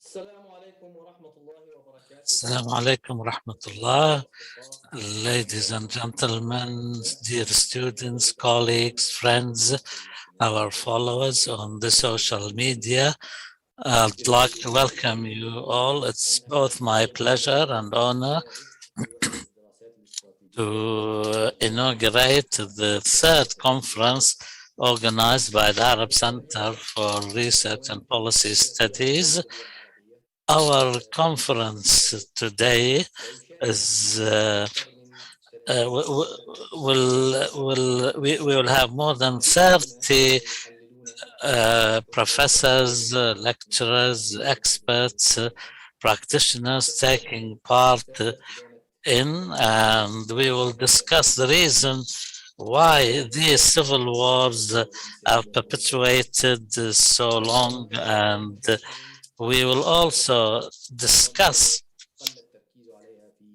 Assalamu alaikum wa rahmatullah. Ladies and gentlemen, dear students, colleagues, friends, our followers on the social media, I'd like to welcome you all. It's both my pleasure and honor to inaugurate the third conference organized by the Arab Center for Research and Policy Studies. Our conference today is we will have more than 30 professors, lecturers, experts, practitioners taking part in, and we will discuss the reason why these civil wars have perpetuated so long, and we will also discuss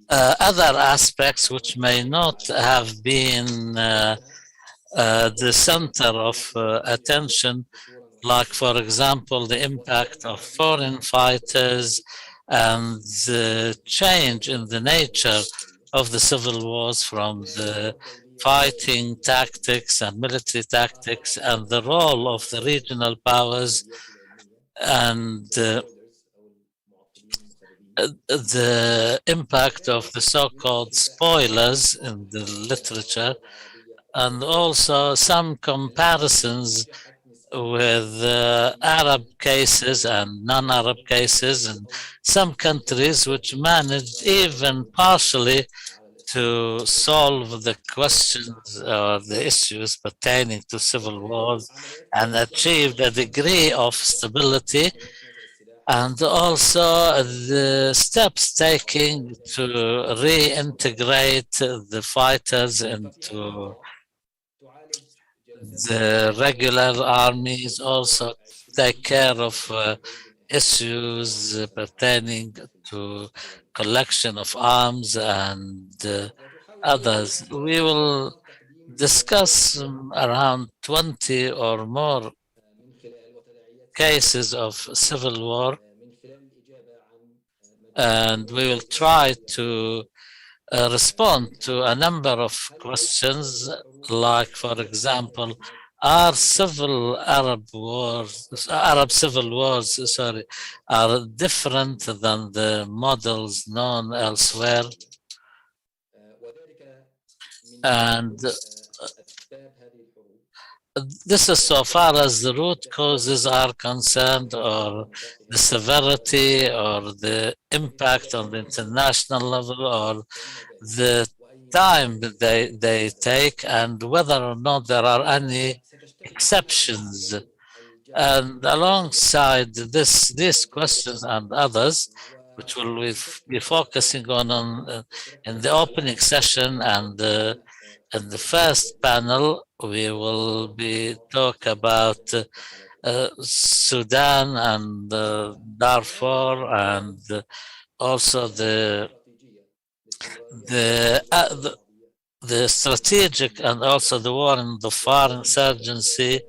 other aspects which may not have been the center of attention, like, for example, the impact of foreign fighters and the change in the nature of the civil wars from the fighting tactics and military tactics and the role of the regional powers and the impact of the so-called spoilers in the literature, and also some comparisons with Arab cases and non-Arab cases in some countries which managed even partially to solve the questions or the issues pertaining to civil wars and achieved a degree of stability, and also the steps taken to reintegrate the fighters into the regular armies, also take care of issues pertaining to collection of arms and others. We will discuss around 20 or more cases of civil war, and we will try to respond to a number of questions, like, for example, are Arab civil wars, are different than the models known elsewhere? And this is so far as the root causes are concerned, or the severity, or the impact on the international level, or the time that they take, and whether or not there are any exceptions. And alongside these questions and others, which will be focusing on in the opening session and in the first panel, we will be talk about Sudan and Darfur, and also the strategic and also the war in the far insurgency.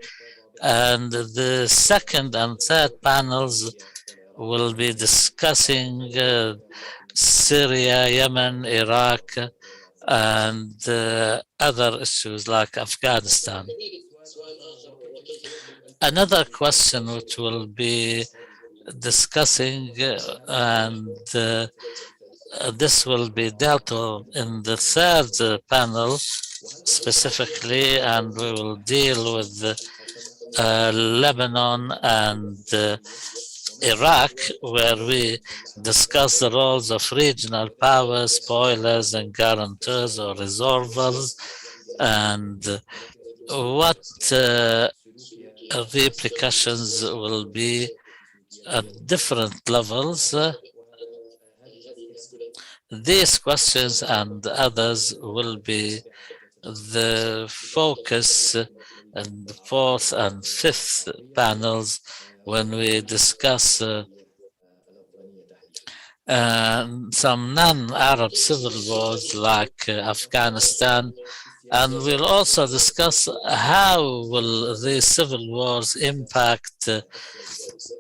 And the second and third panels will be discussing Syria, Yemen, Iraq, and other issues like Afghanistan. Another question which we'll be discussing, and this will be dealt with in the third panel specifically, and we will deal with Lebanon and Iraq, where we discuss the roles of regional powers, spoilers and guarantors or resolvers, and what repercussions will be at different levels. These questions and others will be the focus in the fourth and fifth panels when we discuss some non-Arab civil wars like Afghanistan And we'll also discuss how will these civil wars impact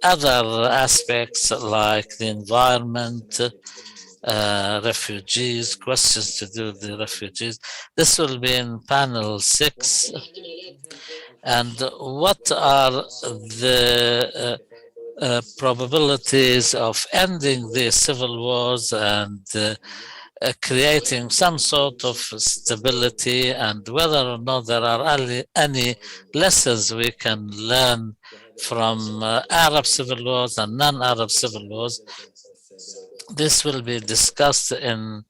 other aspects like the environment, refugees, questions to do with the refugees. This will be in panel 6. And what are the probabilities of ending the civil wars and creating some sort of stability, and whether or not there are any lessons we can learn from Arab civil wars and non-Arab civil wars. This will be discussed in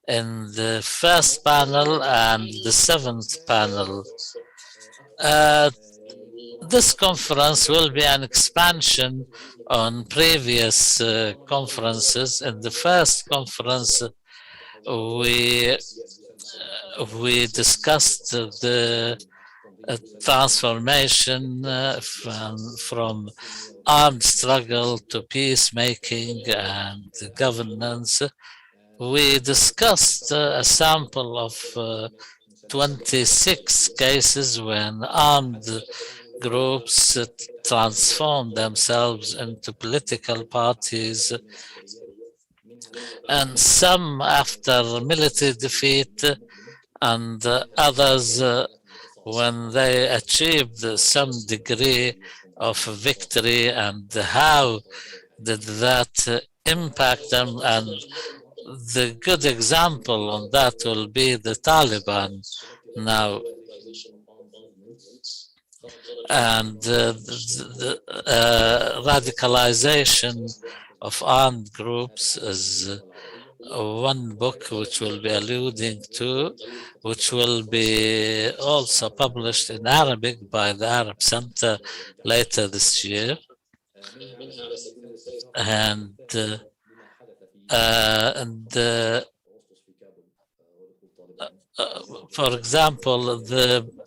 the first panel and the 7th panel. This conference will be an expansion on previous conferences. In the first conference, we discussed the transformation from armed struggle to peacemaking and governance. We discussed a sample of 26 cases when armed groups transformed themselves into political parties, and some after military defeat, and others when they achieved some degree of victory, and how did that impact them. And the good example on that will be the Taliban now. And the radicalization of armed groups is one book which we'll be alluding to, which will be also published in Arabic by the Arab Center later this year. And for example,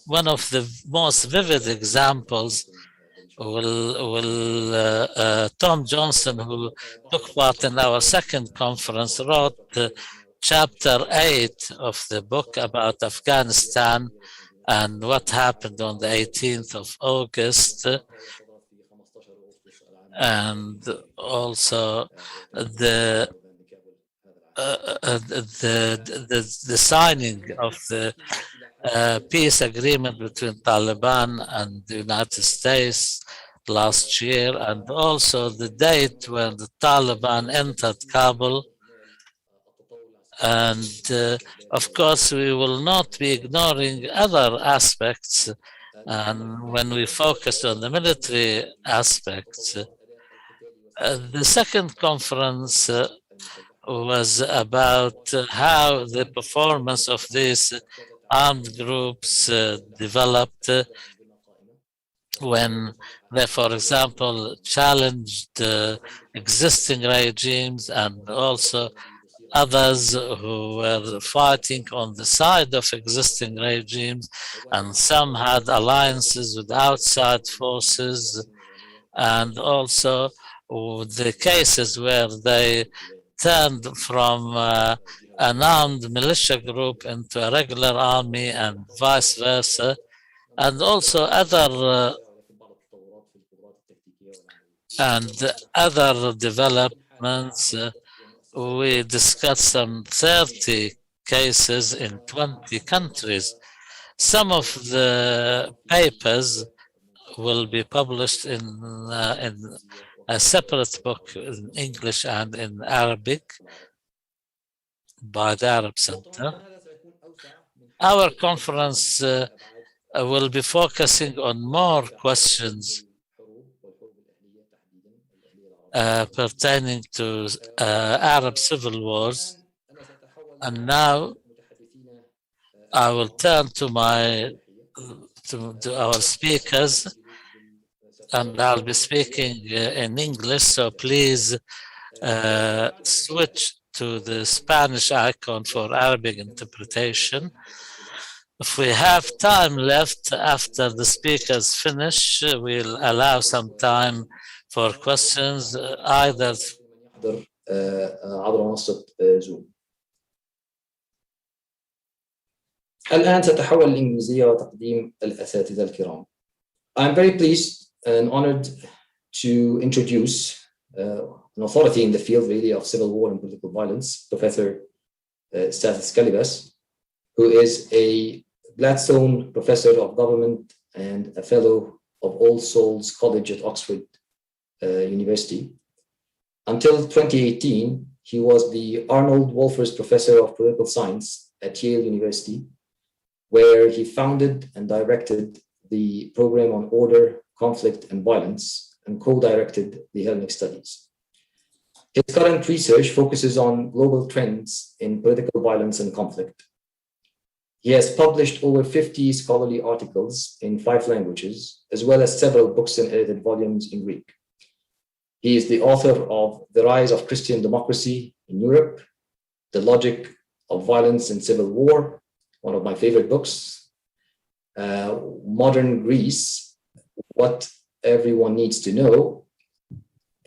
one of the most vivid examples will Tom Johnson, who took part in our second conference, wrote chapter 8 of the book about Afghanistan and what happened on the 18th of August, and also the signing of the peace agreement between Taliban and the United States last year, and also the date when the Taliban entered Kabul. And of course, we will not be ignoring other aspects. And when we focus on the military aspects, the second conference was about how the performance of these armed groups developed when they, for example, challenged existing regimes, and also others who were fighting on the side of existing regimes, and some had alliances with outside forces, and also the cases where they turned from an armed militia group into a regular army and vice versa, and also other developments. We discussed some 30 cases in 20 countries. Some of the papers will be published in a separate book in English and in Arabic by the Arab Center. Our conference will be focusing on more questions pertaining to Arab civil wars. And now I will turn to our speakers, and I'll be speaking in English, so please switch to the Spanish icon for Arabic interpretation. If we have time left after the speakers finish, we'll allow some time for questions either عبر منصة زوم. الآن سأتحول للإنجليزية وتقديم الأساتذة الكرام. I'm very pleased and honored to introduce an authority in the field really of civil war and political violence, Professor Seth Calibus, who is a Gladstone Professor of Government and a Fellow of All Souls College at Oxford University. Until 2018, he was the Arnold Wolfers Professor of Political Science at Yale University, where he founded and directed the program on order, conflict, and violence, and co-directed the Hellenic Studies. His current research focuses on global trends in political violence and conflict. He has published over 50 scholarly articles in 5 languages, as well as several books and edited volumes in Greek. He is the author of The Rise of Christian Democracy in Europe, The Logic of Violence and Civil War, one of my favorite books, Modern Greece, What Everyone Needs to Know,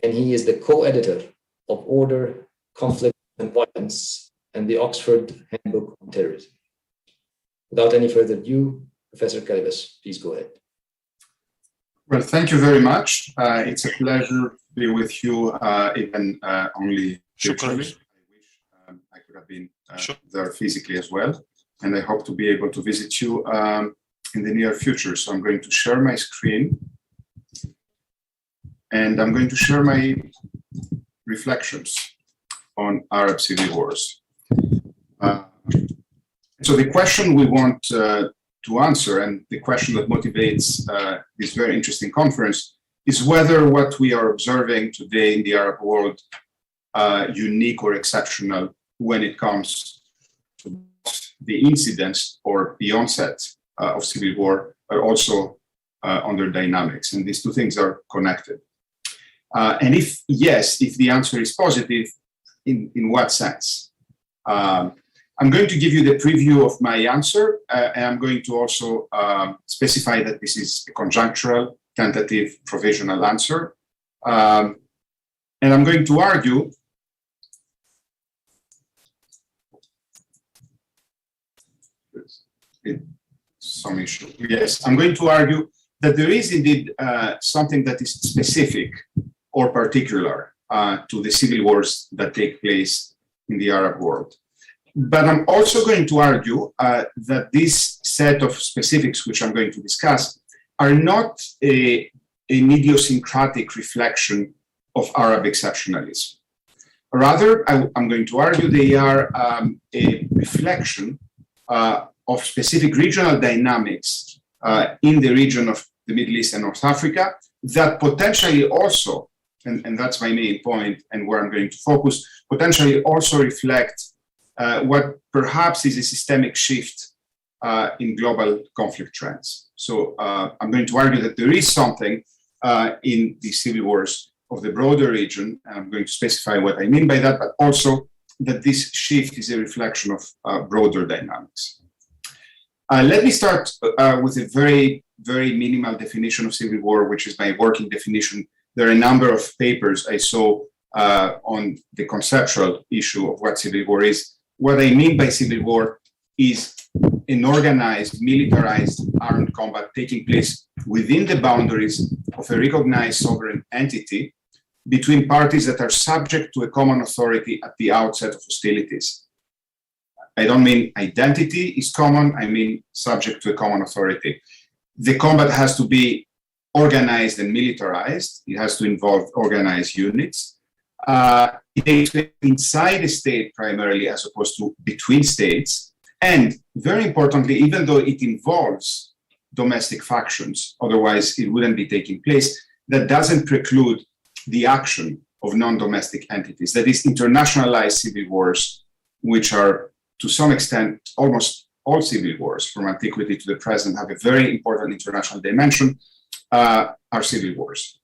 and he is the co-editor of Order, Conflict, and Violence and the Oxford Handbook on Terrorism. Without any further ado, Professor Kalyvas, please go ahead. Well, thank you very much. It's a pleasure to be with you, even only virtually. I wish I could have been there physically as well. And I hope to be able to visit you in the near future. So I'm going to share my screen. And I'm going to share my reflections on Arab civil wars. So the question we want to answer, and the question that motivates this very interesting conference, is whether what we are observing today in the Arab world unique or exceptional when it comes to the incidents or the onset of civil war, but also on their dynamics. And these two things are connected. And if yes, if the answer is positive, in what sense? I'm going to give you the preview of my answer, and I'm going to also specify that this is a conjunctural, tentative, provisional answer. And I'm going to argue some issue. Yes, I'm going to argue that there is indeed something that is specific or particular to the civil wars that take place in the Arab world. But I'm also going to argue that this set of specifics, which I'm going to discuss, are not an idiosyncratic reflection of Arab exceptionalism. Rather, I'm going to argue they are a reflection of specific regional dynamics in the region of the Middle East and North Africa that potentially also, and that's my main point and where I'm going to focus, potentially also reflect what perhaps is a systemic shift in global conflict trends. So I'm going to argue that there is something in the civil wars of the broader region, and I'm going to specify what I mean by that, but also that this shift is a reflection of broader dynamics. Let me start with a very, very minimal definition of civil war, which is my working definition. There are a number of papers I saw on the conceptual issue of what civil war is. What I mean by civil war is an organized, militarized armed combat taking place within the boundaries of a recognized sovereign entity between parties that are subject to a common authority at the outset of hostilities. I don't mean identity is common, I mean subject to a common authority. The combat has to be organized and militarized. It has to involve organized units. It takes place inside a state primarily as opposed to between states. And very importantly, even though it involves domestic factions, otherwise it wouldn't be taking place, that doesn't preclude the action of non-domestic entities. That is, internationalized civil wars, which are to some extent almost all civil wars from antiquity to the present have a very important international dimension, are civil wars.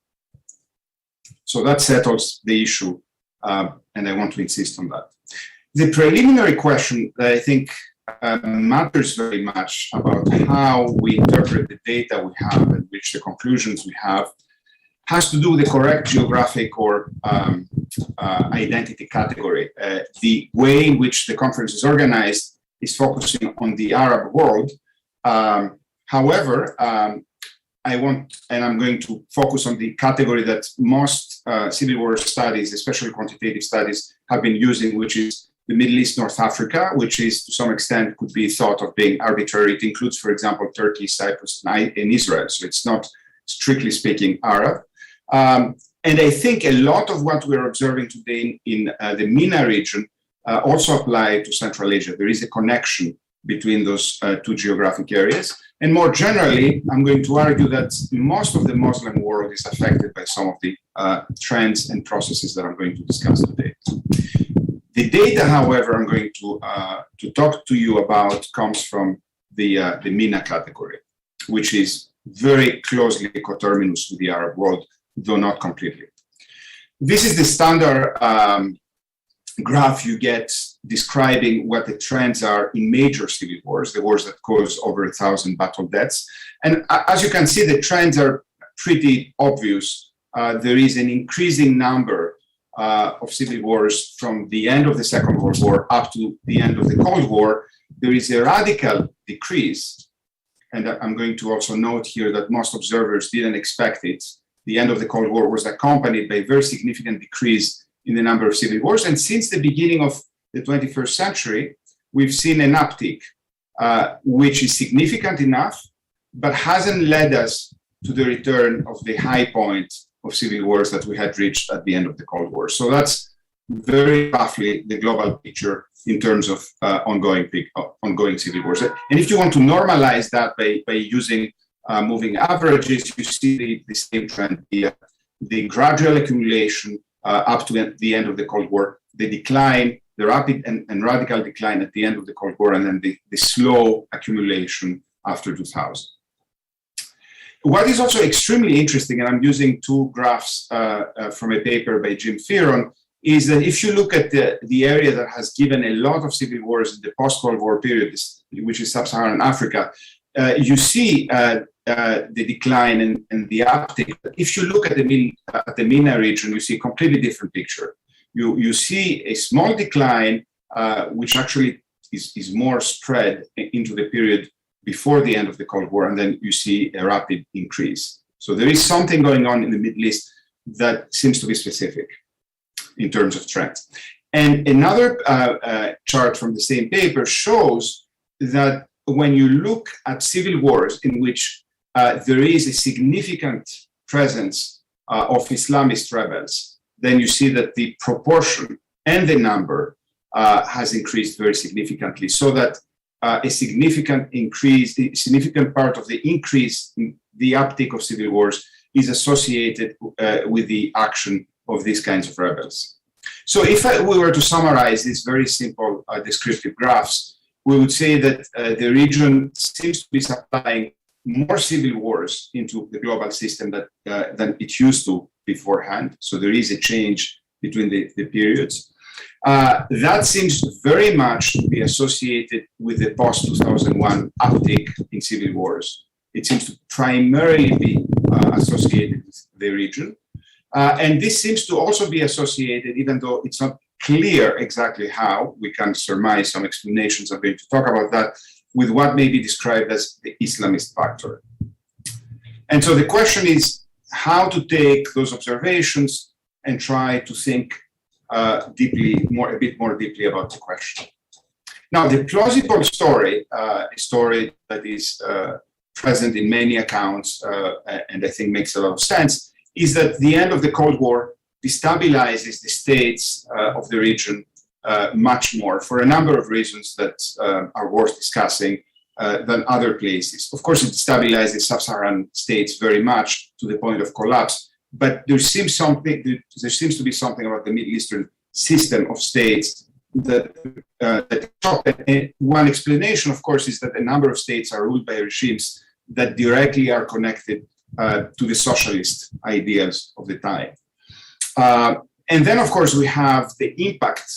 So that settles the issue, and I want to insist on that. The preliminary question that I think matters very much about how we interpret the data we have and which the conclusions we have has to do with the correct geographic or identity category. The way in which the conference is organized is focusing on the Arab world. However, I'm going to focus on the category that most Civil War studies, especially quantitative studies, have been using, which is the Middle East, North Africa, which is to some extent could be thought of being arbitrary. It includes, for example, Turkey, Cyprus, and Israel. So it's not, strictly speaking, Arab. And I think a lot of what we're observing today in the MENA region also apply to Central Asia. There is a connection between those two geographic areas. And more generally, I'm going to argue that most of the Muslim world is affected by some of the trends and processes that I'm going to discuss today. The data, however, I'm going to talk to you about comes from the MENA category, which is very closely coterminous with the Arab world, though not completely. This is the standard graph you get describing what the trends are in major civil wars, the wars that cause over 1,000 battle deaths. And as you can see, the trends are pretty obvious. There is an increasing number of civil wars from the end of the Second World War up to the end of the Cold War. There is a radical decrease. And I'm going to also note here that most observers didn't expect it. The end of the Cold War was accompanied by a very significant decrease in the number of civil wars. And since the beginning of the 21st century, we've seen an uptick, which is significant enough, but hasn't led us to the return of the high point of civil wars that we had reached at the end of the Cold War. So that's very roughly the global picture in terms of ongoing civil wars. And if you want to normalize that by using moving averages, you see the same trend, the gradual accumulation up to the end of the Cold War, the decline, the rapid and radical decline at the end of the Cold War, and then the slow accumulation after 2000. What is also extremely interesting, and I'm using two graphs from a paper by Jim Fearon, is that if you look at the area that has given a lot of civil wars in the post-Cold War period, which is Sub-Saharan Africa, you see the decline and the uptick. If you look at the MENA region, you see a completely different picture. You see a small decline, which actually is more spread into the period before the end of the Cold War, and then you see a rapid increase. So there is something going on in the Middle East that seems to be specific in terms of trends. And another chart from the same paper shows that when you look at civil wars in which there is a significant presence of Islamist rebels, then you see that the proportion and the number has increased very significantly, so that a significant part of the increase in the uptick of civil wars is associated with the action of these kinds of rebels. So if we were to summarize these very simple descriptive graphs, we would say that the region seems to be supplying more civil wars into the global system than it used to beforehand. So there is a change between the periods. That seems very much to be associated with the post-2001 uptick in civil wars. It seems to primarily be associated with the region. And this seems to also be associated, even though it's not clear exactly how, we can surmise some explanations. I'm going to talk about that, with what may be described as the Islamist factor. And so the question is how to take those observations and try to think a bit more deeply about the question. Now, the plausible story, a story that is present in many accounts, and I think makes a lot of sense, is that the end of the Cold War destabilizes the states of the region much more, for a number of reasons that are worth discussing than other places. Of course, it destabilizes sub-Saharan states very much to the point of collapse, but there seems to be something about the Middle Eastern system of states that one explanation, of course, is that a number of states are ruled by regimes that directly are connected to the socialist ideals of the time. And then, of course, we have the impact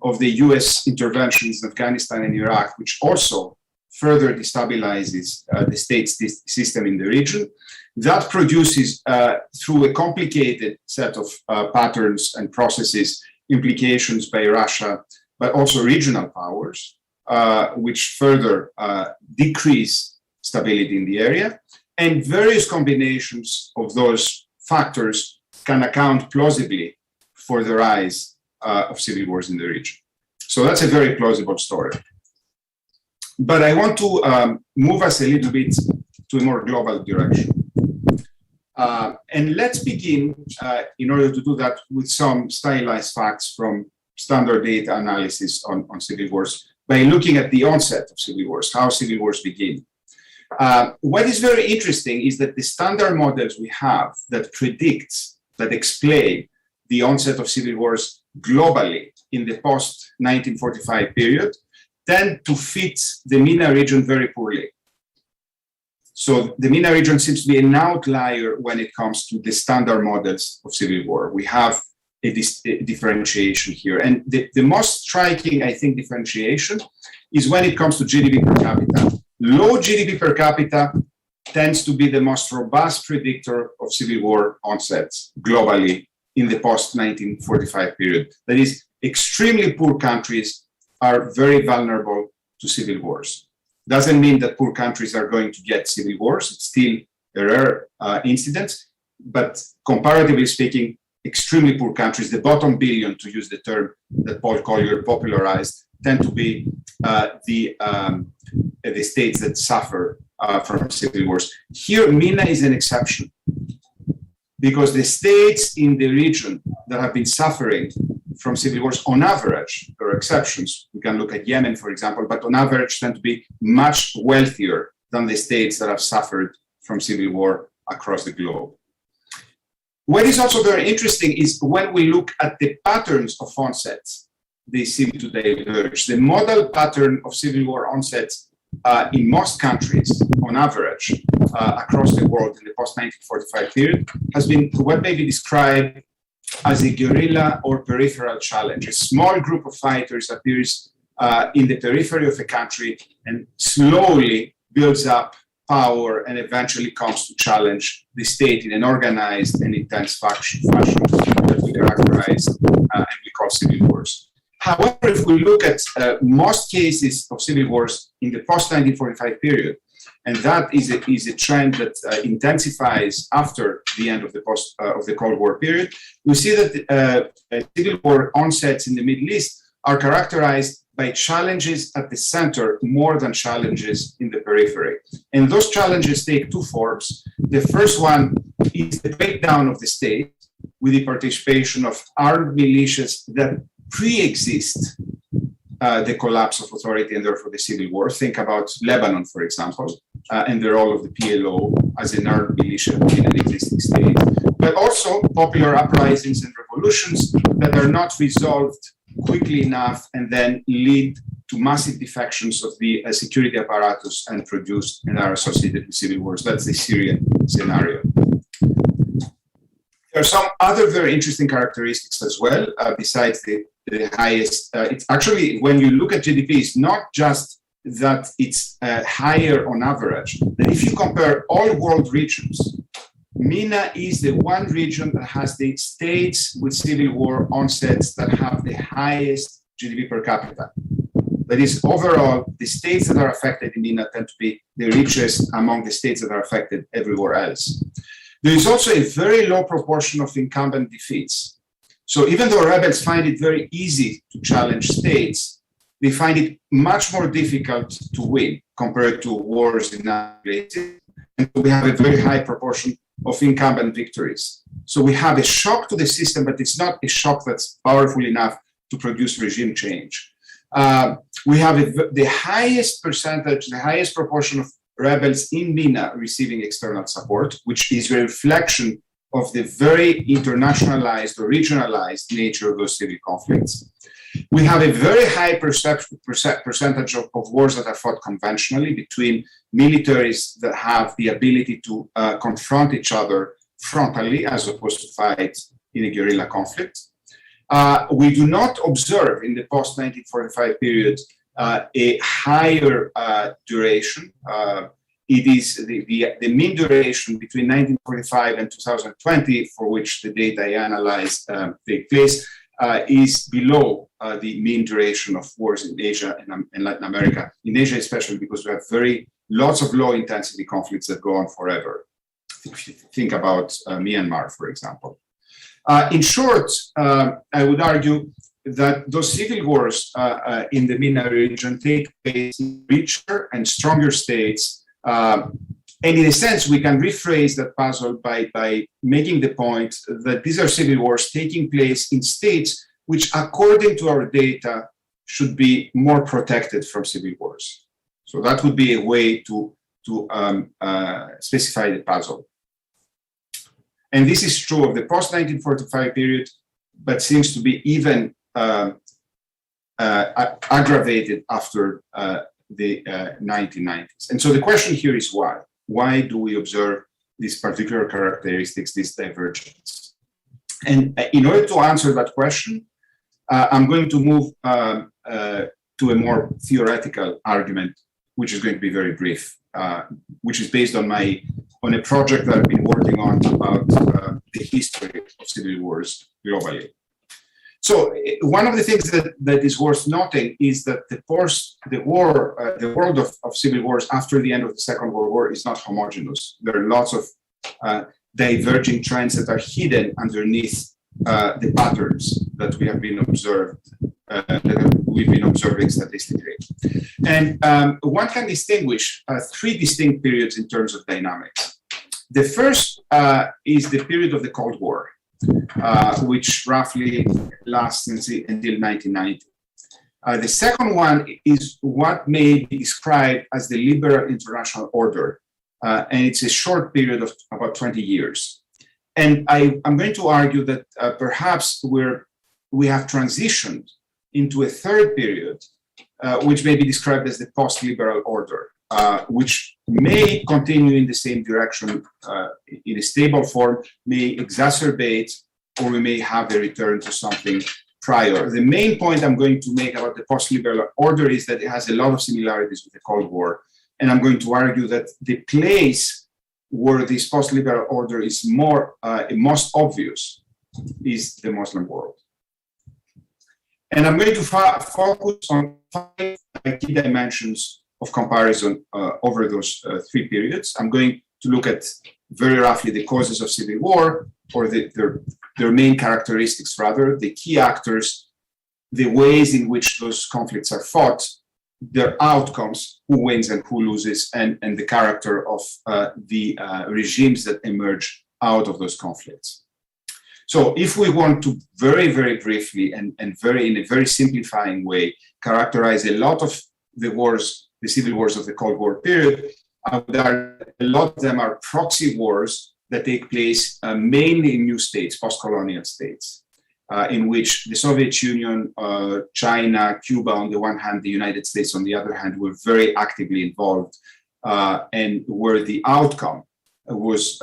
of the US interventions in Afghanistan and Iraq, which also further destabilizes the state system in the region. That produces, through a complicated set of patterns and processes, implications by Russia, but also regional powers. which further decrease stability in the area. And various combinations of those factors can account plausibly for the rise of civil wars in the region. So that's a very plausible story. But I want to move us a little bit to a more global direction. And let's begin, in order to do that, with some stylized facts from standard data analysis on civil wars by looking at the onset of civil wars, how civil wars begin. What is very interesting is that the standard models we have that explain the onset of civil wars globally in the post-1945 period tend to fit the MENA region very poorly. So the MENA region seems to be an outlier when it comes to the standard models of civil war. We have a differentiation here. And the most striking, I think, differentiation is when it comes to GDP per capita. Low GDP per capita tends to be the most robust predictor of civil war onsets globally in the post-1945 period. That is, extremely poor countries are very vulnerable to civil wars. Doesn't mean that poor countries are going to get civil wars. It's still a rare incident, but comparatively speaking, extremely poor countries, the bottom billion, to use the term that Paul Collier popularized, tend to be the states that suffer from civil wars. Here, MENA is an exception, because the states in the region that have been suffering from civil wars, on average, there are exceptions. We can look at Yemen, for example, but on average tend to be much wealthier than the states that have suffered from civil war across the globe. What is also very interesting is when we look at the patterns of onsets, they seem to diverge. The model pattern of civil war onsets in most countries, on average, across the world in the post-1945 period, has been what may be described as a guerrilla or peripheral challenge. A small group of fighters appears in the periphery of a country and slowly builds up power and eventually comes to challenge the state in an organized and intense fashion that we characterize and we call civil wars. However, if we look at most cases of civil wars in the post-1945 period, and that is a trend that intensifies after the end of the Cold War period, we see that civil war onsets in the Middle East are characterized by challenges at the center more than challenges in the periphery. And those challenges take two forms. The first one is the breakdown of the state with the participation of armed militias that pre-exist the collapse of authority and therefore the civil war. Think about Lebanon, for example, and the role of the PLO as an armed militia in an existing state, but also popular uprisings and revolutions that are not resolved quickly enough and then lead to massive defections of the security apparatus and produce and are associated with civil wars. That's the Syrian scenario. There are some other very interesting characteristics as well, besides the highest. It's actually, when you look at GDP, it's not just that it's higher on average. That if you compare all world regions, MENA is the one region that has the states with civil war onsets that have the highest GDP per capita. That is, overall, the states that are affected in MENA tend to be the richest among the states that are affected everywhere else. There is also a very low proportion of incumbent defeats. So even though rebels find it very easy to challenge states, they find it much more difficult to win compared to wars in other places. And we have a very high proportion of incumbent victories. So we have a shock to the system, but it's not a shock that's powerful enough to produce regime change. We have the highest percentage, the highest proportion of rebels in MENA receiving external support, which is a reflection of the very internationalized or regionalized nature of those civil conflicts. We have a very high percentage of wars that are fought conventionally between militaries that have the ability to confront each other frontally as opposed to fight in a guerrilla conflict. We do not observe in the post-1945 period a higher duration. It is the mean duration between 1945 and 2020, for which the data I analyzed take place, is below the mean duration of wars in Asia and Latin America. In Asia, especially because we have lots of low intensity conflicts that go on forever. If you think about Myanmar, for example. In short, I would argue that those civil wars in the MENA region take place in richer and stronger states. And in a sense, we can rephrase that puzzle by making the point that these are civil wars taking place in states which, according to our data, should be more protected from civil wars. So that would be a way to specify the puzzle. And this is true of the post-1945 period, but seems to be even aggravated after the 1990s. And so the question here is why? Why do we observe these particular characteristics, this divergence? And in order to answer that question, I'm going to move to a more theoretical argument, which is going to be very brief, which is based on a project that I've been working on about the history of civil wars globally. So one of the things that is worth noting is that the world of civil wars after the end of the Second World War is not homogeneous. There are lots of diverging trends that are hidden underneath the patterns that we have been observing statistically. And one can distinguish three distinct periods in terms of dynamics. The first is the period of the Cold War, which roughly lasts until 1990. The second one is what may be described as the liberal international order, and it's a short period of about 20 years. And I'm going to argue that perhaps we have transitioned into a third period, which may be described as the post-liberal order, which may continue in the same direction in a stable form, may exacerbate, or we may have a return to something prior. The main point I'm going to make about the post-liberal order is that it has a lot of similarities with the Cold War. And I'm going to argue that the place where this post-liberal order is most obvious is the Muslim world. And I'm going to focus on 5 key dimensions of comparison over those 3 periods. I'm going to look at very roughly the causes of civil war, or their main characteristics rather, the key actors, the ways in which those conflicts are fought, their outcomes, who wins and who loses, and the character of the regimes that emerge out of those conflicts. So if we want to very, very briefly and in a very simplifying way characterize a lot of the wars, the civil wars of the Cold War period, a lot of them are proxy wars that take place mainly in new states, post-colonial states, in which the Soviet Union, China, Cuba on the one hand, the United States on the other hand, were very actively involved, and where the outcome was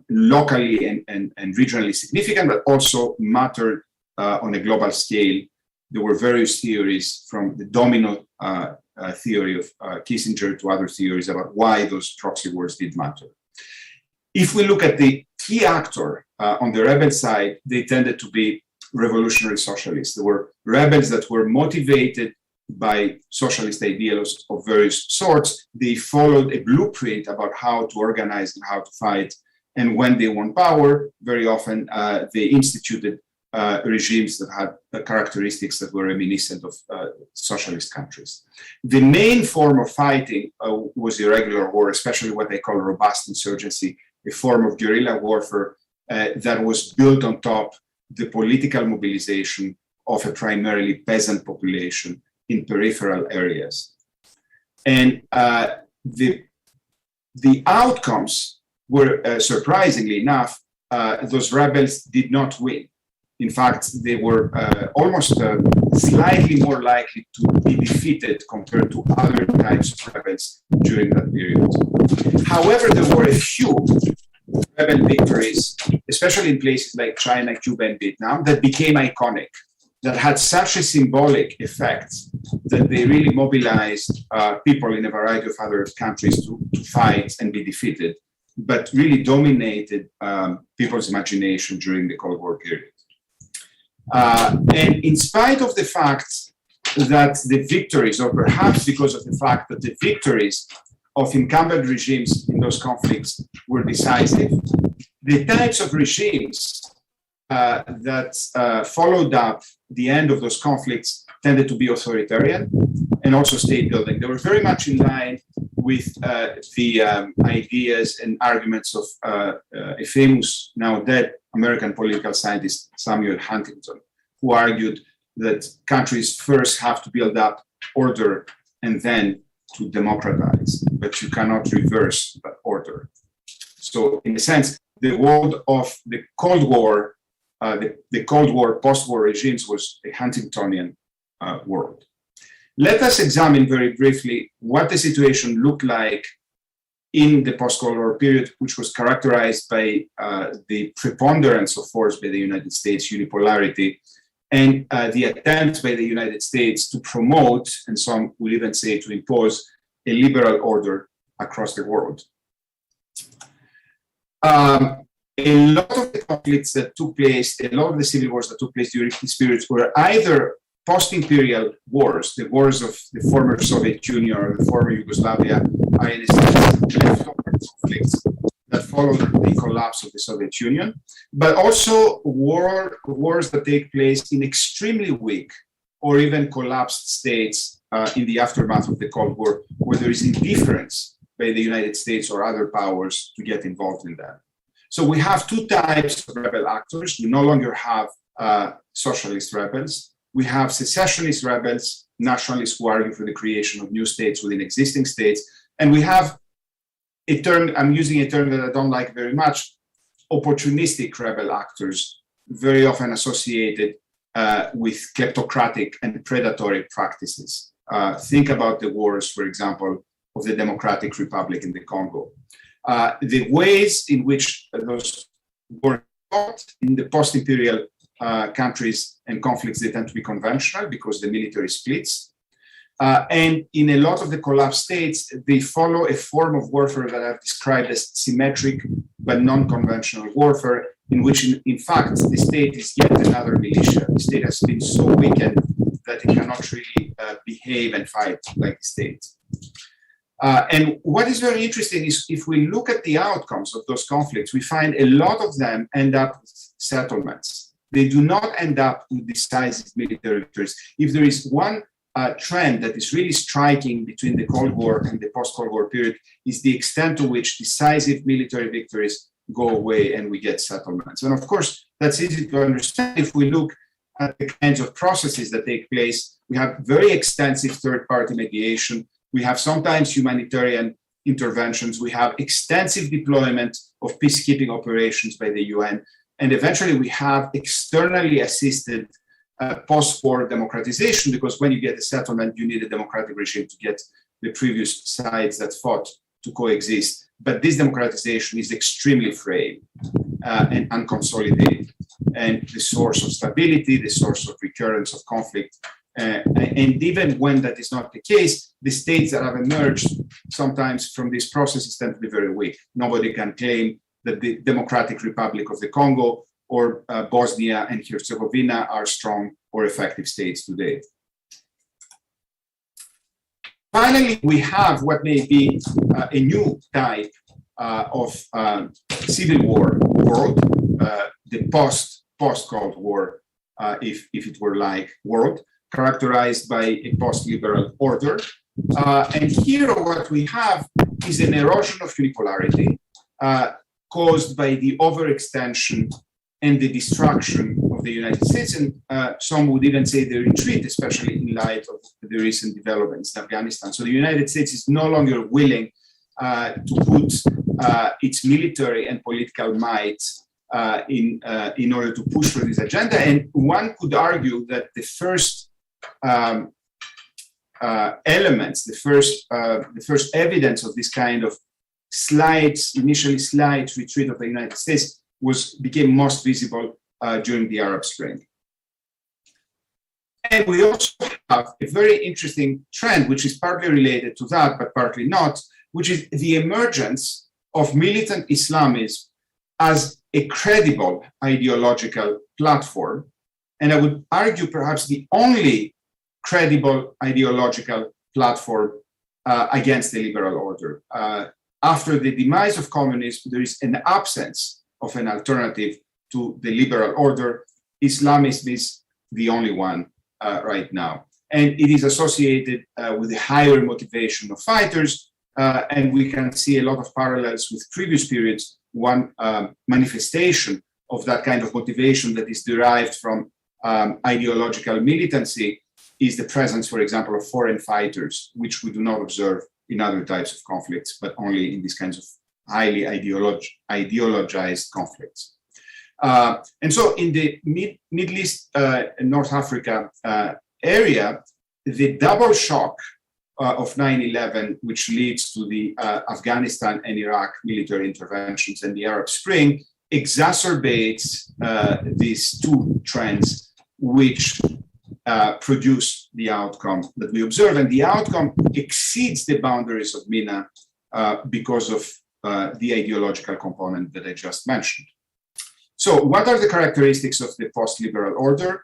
locally and regionally significant, but also mattered on a global scale. There were various theories, from the domino theory of Kissinger to other theories about why those proxy wars did matter. If we look at the key actor on the rebel side, they tended to be revolutionary socialists. There were rebels that were motivated by socialist ideals of various sorts. They followed a blueprint about how to organize and how to fight. And when they won power, very often they instituted regimes that had characteristics that were reminiscent of socialist countries. The main form of fighting was irregular war, especially what they call robust insurgency, a form of guerrilla warfare that was built on top the political mobilization of a primarily peasant population in peripheral areas. And the outcomes were, surprisingly enough, those rebels did not win. In fact, they were almost slightly more likely to be defeated compared to other types of rebels during that period. However, there were a few rebel victories, especially in places like China, Cuba, and Vietnam, that became iconic, that had such a symbolic effect that they really mobilized people in a variety of other countries to fight and be defeated, but really dominated people's imagination during the Cold War period. And in spite of the fact that the victories, or perhaps because of the fact that the victories of incumbent regimes in those conflicts were decisive, the types of regimes that followed up the end of those conflicts tended to be authoritarian and also state building. They were very much in line with the ideas and arguments of a famous, now dead, American political scientist, Samuel Huntington, who argued that countries first have to build up order and then to democratize, but you cannot reverse that order. So in a sense, the world of the Cold War, the Cold War, post-war regimes was a Huntingtonian world. Let us examine very briefly what the situation looked like in the post-Cold War period, which was characterized by the preponderance of force by the United States, unipolarity, and the attempt by the United States to promote, and some will even say to impose, a liberal order across the world. A lot of the conflicts that took place, a lot of the civil wars that took place during these periods were either post-imperial wars, the wars of the former Soviet Union or the former Yugoslavia, are in a sense leftover conflicts that followed the collapse of the Soviet Union, but also wars that take place in extremely weak or even collapsed states in the aftermath of the Cold War, where there is indifference by the United States or other powers to get involved in that. So we have two types of rebel actors. We no longer have socialist rebels. We have secessionist rebels, nationalists who argue for the creation of new states within existing states. And we have a term, I'm using a term that I don't like very much, opportunistic rebel actors, very often associated with kleptocratic and predatory practices. Think about the wars, for example, of the Democratic Republic in the Congo. The ways in which those were fought in the post-imperial countries and conflicts, they tend to be conventional because the military splits. And in a lot of the collapsed states, they follow a form of warfare that I've described as symmetric but non-conventional warfare, in which, in fact, the state is yet another militia. The state has been so weakened that it cannot really behave and fight like the state. And what is very interesting is if we look at the outcomes of those conflicts, we find a lot of them end up with settlements. They do not end up with decisive military victories. If there is one trend that is really striking between the Cold War and the post-Cold War period, is the extent to which decisive military victories go away and we get settlements. And of course, that's easy to understand if we look at the kinds of processes that take place. We have very extensive third-party mediation. We have sometimes humanitarian interventions. We have extensive deployment of peacekeeping operations by the UN. And eventually we have externally assisted post-war democratization, because when you get a settlement, you need a democratic regime to get the previous sides that fought to coexist. But this democratization is extremely frail and unconsolidated, and the source of stability, the source of recurrence of conflict. And even when that is not the case, the states that have emerged sometimes from these processes tend to be very weak. Nobody can claim that the Democratic Republic of the Congo or Bosnia and Herzegovina are strong or effective states today. Finally, we have what may be a new type of civil war world, the post-Cold War, if it were like, world, characterized by a post-liberal order. And here what we have is an erosion of unipolarity caused by the overextension and the destruction of the United States, and some would even say the retreat, especially in light of the recent developments in Afghanistan. So the United States is no longer willing to put its military and political might in order to push for this agenda. And one could argue that the first elements, the first evidence of this kind of initially slight retreat of the United States became most visible during the Arab Spring. And we also have a very interesting trend, which is partly related to that, but partly not, which is the emergence of militant Islamism as a credible ideological platform and I would argue perhaps the only credible ideological platform against the liberal order. After the demise of communism, there is an absence of an alternative to the liberal order. Islamism is the only one right now. And it is associated with a higher motivation of fighters, and we can see a lot of parallels with previous periods. One manifestation of that kind of motivation that is derived from ideological militancy is the presence, for example, of foreign fighters, which we do not observe in other types of conflicts, but only in these kinds of highly ideologized conflicts. And so in the Middle East and North Africa area, the double shock of 9/11, which leads to the Afghanistan and Iraq military interventions and the Arab Spring, exacerbates these two trends, which produce the outcome that we observe. And the outcome exceeds the boundaries of MENA because of the ideological component that I just mentioned. So what are the characteristics of the post-liberal order?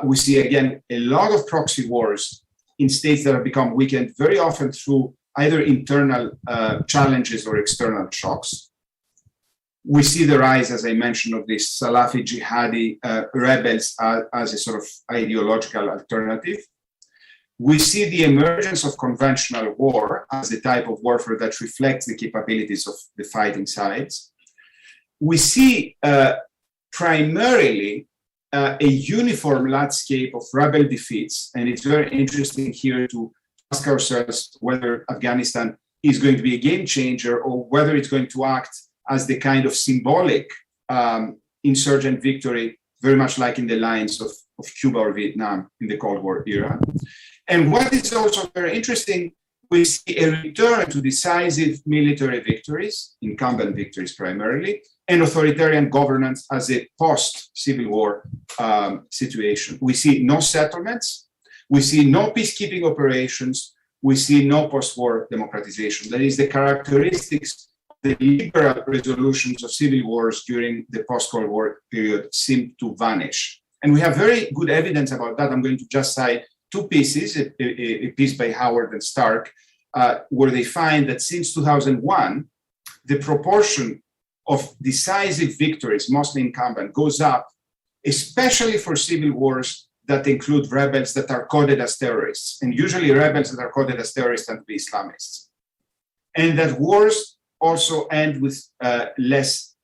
We see, again, a lot of proxy wars in states that have become weakened, very often through either internal challenges or external shocks. We see the rise, as I mentioned, of these Salafi jihadi rebels as a sort of ideological alternative. We see the emergence of conventional war as a type of warfare that reflects the capabilities of the fighting sides. We see primarily a uniform landscape of rebel defeats, and it's very interesting here to ask ourselves whether Afghanistan is going to be a game changer or whether it's going to act as the kind of symbolic insurgent victory, very much like in the lines of Cuba or Vietnam in the Cold War era. And what is also very interesting, we see a return to decisive military victories, incumbent victories primarily, and authoritarian governance as a post-Civil War situation. We see no settlements, we see no peacekeeping operations, we see no post-war democratization. That is, the characteristics, the liberal resolutions of civil wars during the post-Cold War period seem to vanish. And we have very good evidence about that. I'm going to just cite two pieces, a piece by Howard and Stark, where they find that since 2001, the proportion of decisive victories, mostly incumbent, goes up, especially for civil wars that include rebels that are coded as terrorists. And usually rebels that are coded as terrorists tend to be Islamists. And that wars also end with less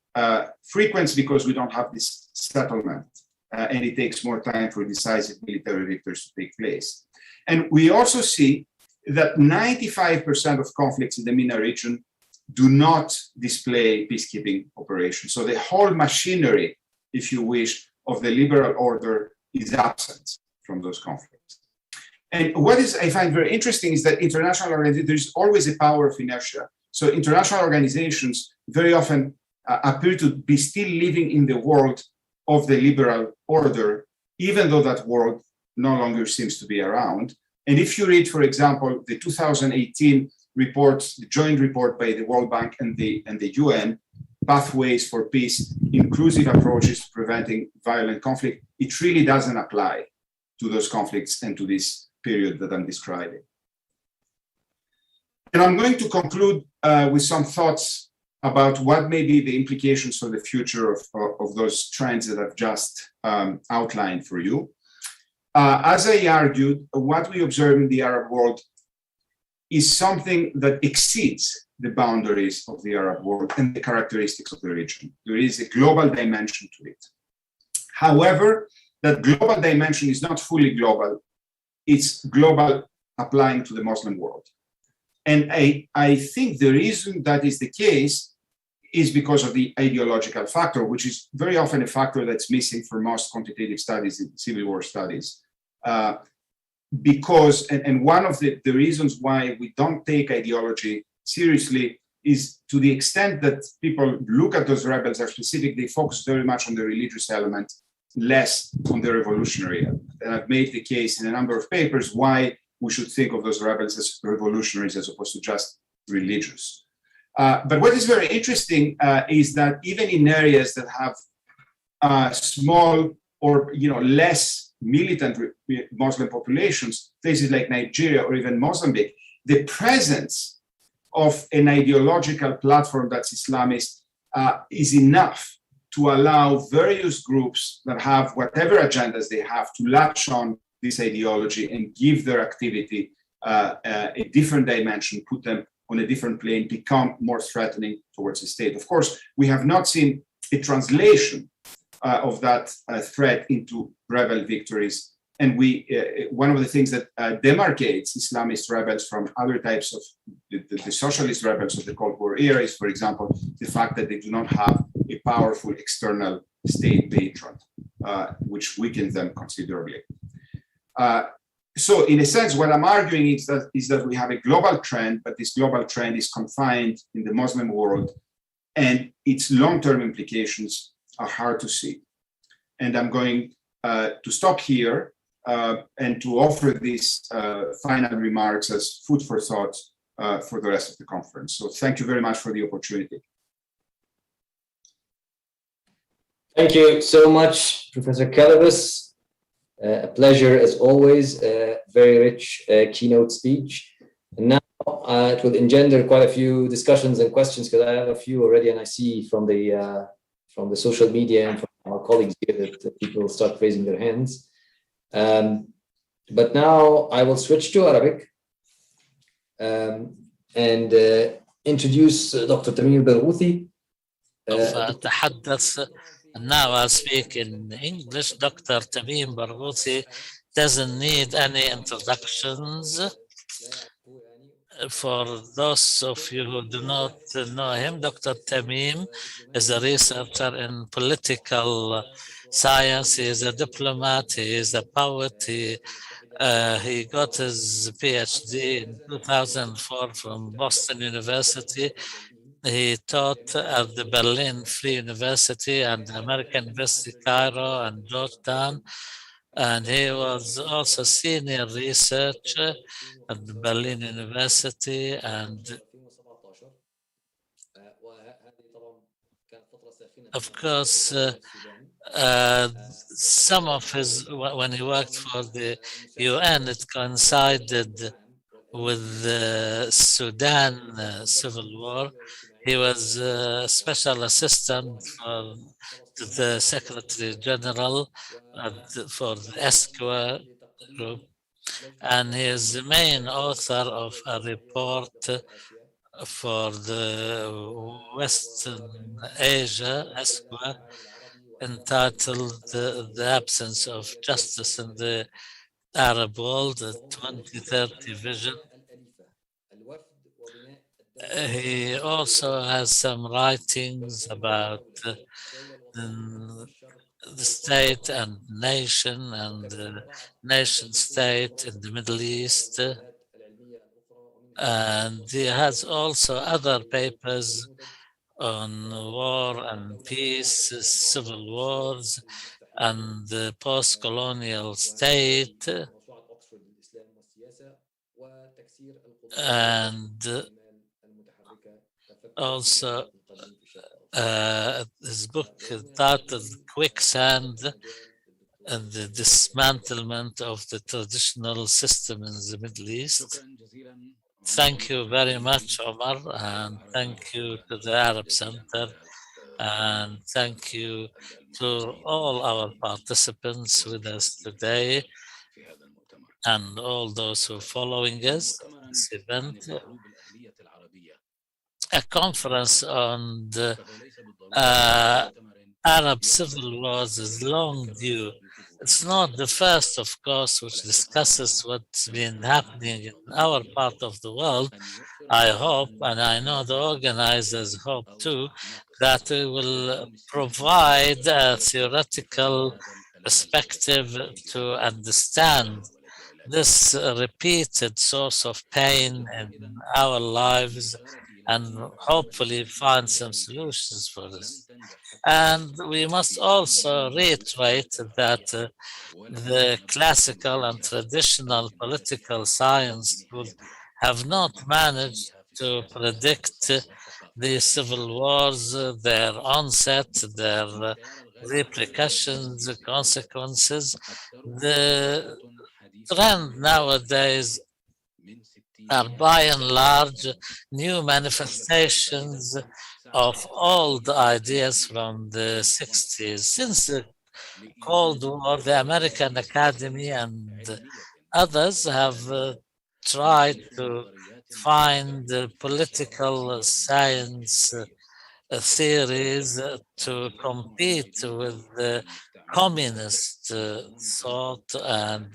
frequency because we don't have this settlement. And it takes more time for decisive military victories to take place. And we also see that 95% of conflicts in the MENA region do not display peacekeeping operations. So the whole machinery, if you wish, of the liberal order is absent from those conflicts. And what is I find very interesting is that international organizations, there's always a power of inertia. So international organizations very often appear to be still living in the world of the liberal order, even though that world no longer seems to be around. And if you read, for example, the 2018 reports, the joint report by the World Bank and the UN, Pathways for Peace, Inclusive Approaches to Preventing Violent Conflict, it really doesn't apply to those conflicts and to this period that I'm describing. And I'm going to conclude with some thoughts about what may be the implications for the future of those trends that I've just outlined for you. As I argued, what we observe in the Arab world is something that exceeds the boundaries of the Arab world and the characteristics of the region. There is a global dimension to it. However, that global dimension is not fully global. It's global applying to the Muslim world. And I think the reason that is the case is because of the ideological factor, which is very often a factor that's missing for most quantitative studies in civil war studies. Because, and one of the reasons why we don't take ideology seriously is to the extent that people look at those rebels as specific, they focus very much on the religious element, less on the revolutionary element. And I've made the case in a number of papers why we should think of those rebels as revolutionaries as opposed to just religious. But what is very interesting is that even in areas that have small or less militant Muslim populations, places like Nigeria or even Mozambique, the presence of an ideological platform that's Islamist is enough to allow various groups that have whatever agendas they have to latch on this ideology and give their activity a different dimension, put them on a different plane, become more threatening towards the state. Of course, we have not seen a translation of that threat into rebel victories. And one of the things that demarcates Islamist rebels from other types of the socialist rebels of the Cold War era is, for example, the fact that they do not have a powerful external state patron, which weakens them considerably. So in a sense, what I'm arguing is that we have a global trend, but this global trend is confined in the Muslim world, and its long-term implications are hard to see. And I'm going to stop here and to offer these final remarks as food for thought for the rest of the conference. So thank you very much for the opportunity. Thank you so much, Professor Kalyvas. A pleasure as always, a very rich keynote speech. And now it will engender quite a few discussions and questions, because I have a few already, and I see from the social media and from our colleagues here that people start raising their hands. But now I will switch to Arabic and introduce Dr. Tamim al-Barghouti. Now I'll speak in English. Dr. Tamim al-Barghouti doesn't need any introductions. For those of you who do not know him, Dr. Tamim is a researcher in political science. He is a diplomat. He is a poet. He got his PhD in 2004 from Boston University. He taught at the Berlin Free University and American University Cairo and Georgetown. And he was also senior researcher at the Berlin University. And of course, some of his, when he worked for the UN, it coincided with the Sudan Civil War. He was a special assistant to the Secretary General for the Ashour group, and he is the main author of a report for the Western Asia, Ashour, entitled The Absence of Justice in the Arab World, the 2030 Vision. He also has some writings about the state and nation and nation state in the Middle East. And he has also other papers on war and peace, civil wars, and the post-colonial state. And also his book titled Quicksand and the Dismantlement of the Traditional System in the Middle East. Thank you very much, Omar, and thank you to the Arab Center, and thank you to all our participants with us today and all those who are following us this event. A conference on the Arab Civil Wars is long due. It's not the first, of course, which discusses what's been happening in our part of the world. I hope, and I know the organizers hope too, that it will provide a theoretical perspective to understand this repeated source of pain in our lives, and hopefully find some solutions for this. And we must also reiterate that the classical and traditional political science schools have not managed to predict the civil wars, their onset, their repercussions, the consequences. The trend nowadays are by and large new manifestations of old ideas from the 60s. Since the Cold War, the American Academy and others have tried to find political science theories to compete with the communist thought and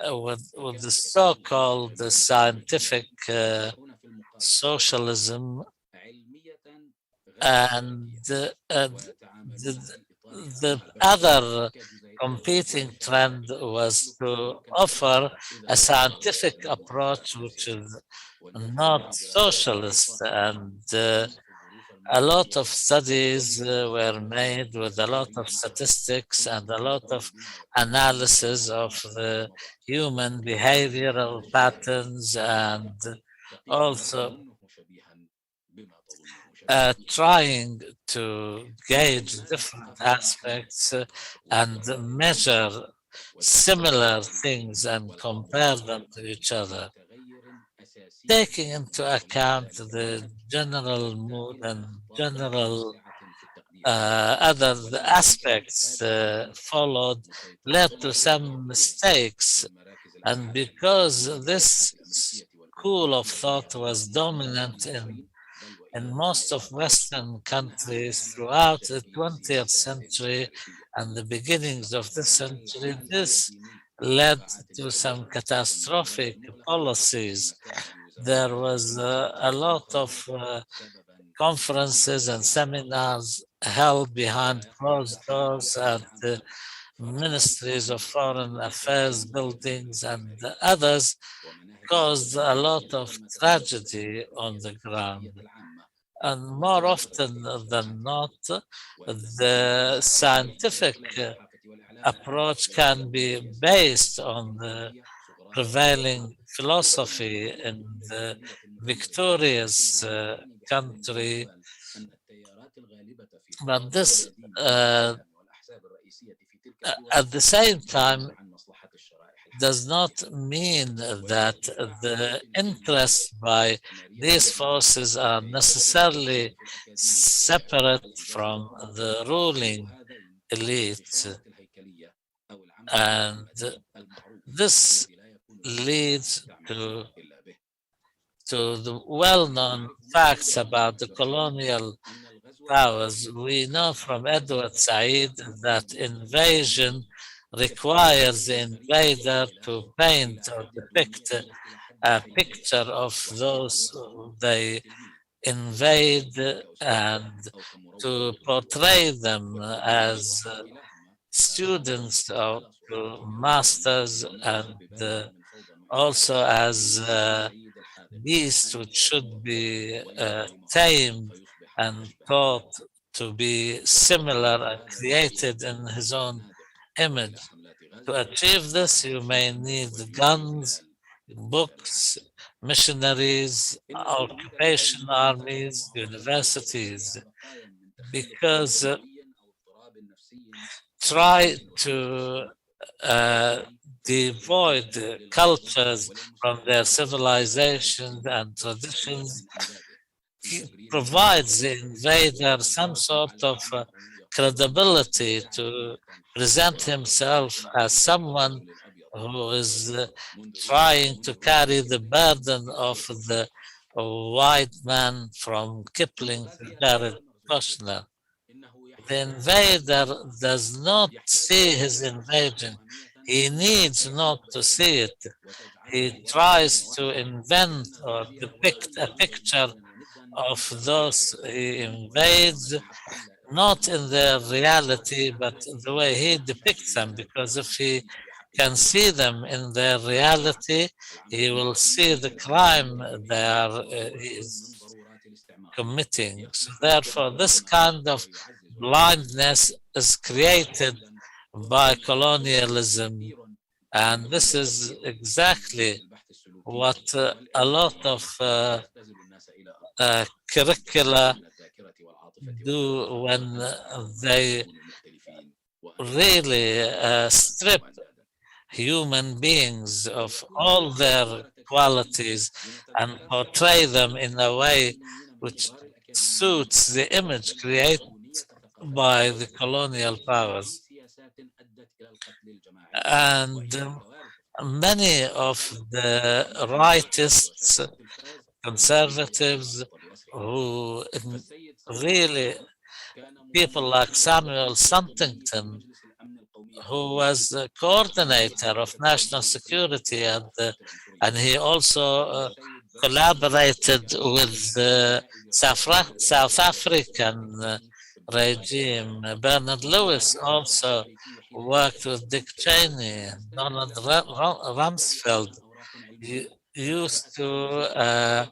with the so-called scientific socialism, and the other competing trend was to offer a scientific approach which is not socialist, and a lot of studies were made with a lot of statistics and a lot of analysis of the human behavioral patterns, and also trying to gauge different aspects and measure similar things and compare them to each other, taking into account the general mood and general other aspects followed, led to some mistakes. And because this school of thought was dominant in most of Western countries throughout the 20th century and the beginnings of this century, this led to some catastrophic policies. There was a lot of conferences and seminars held behind closed doors at the ministries of foreign affairs buildings, and others caused a lot of tragedy on the ground. And more often than not, the scientific approach can be based on the prevailing philosophy in the victorious country, but this at the same time does not mean that the interests by these forces are necessarily separate from the ruling elite. And this leads to the well-known facts about the colonial powers. We know from Edward Said that invasion requires the invader to paint or depict a picture of those they invade and to portray them as students or masters, and also as beasts which should be tamed and taught to be similar and created in his own image. To achieve this, you may need guns, books, missionaries, occupation armies, universities, because try to devoid cultures from their civilizations and traditions provides the invader some sort of credibility to present himself as someone who is trying to carry the burden of the white man from Kipling to Jared Kushner. The invader does not see his invasion. He needs not to see it. He tries to invent or depict a picture of those he invades, not in their reality, but the way he depicts them, because if he can see them in their reality, he will see the crime they are committing. So therefore, this kind of blindness is created by colonialism, and this is exactly what a lot of curricula do when they really strip human beings of all their qualities and portray them in a way which suits the image created by the colonial powers. And many of the rightists, conservatives, who really, people like Samuel Huntington, who was the coordinator of national security, and he also collaborated with the South African regime. Bernard Lewis also worked with Dick Cheney. Donald Rumsfeld used to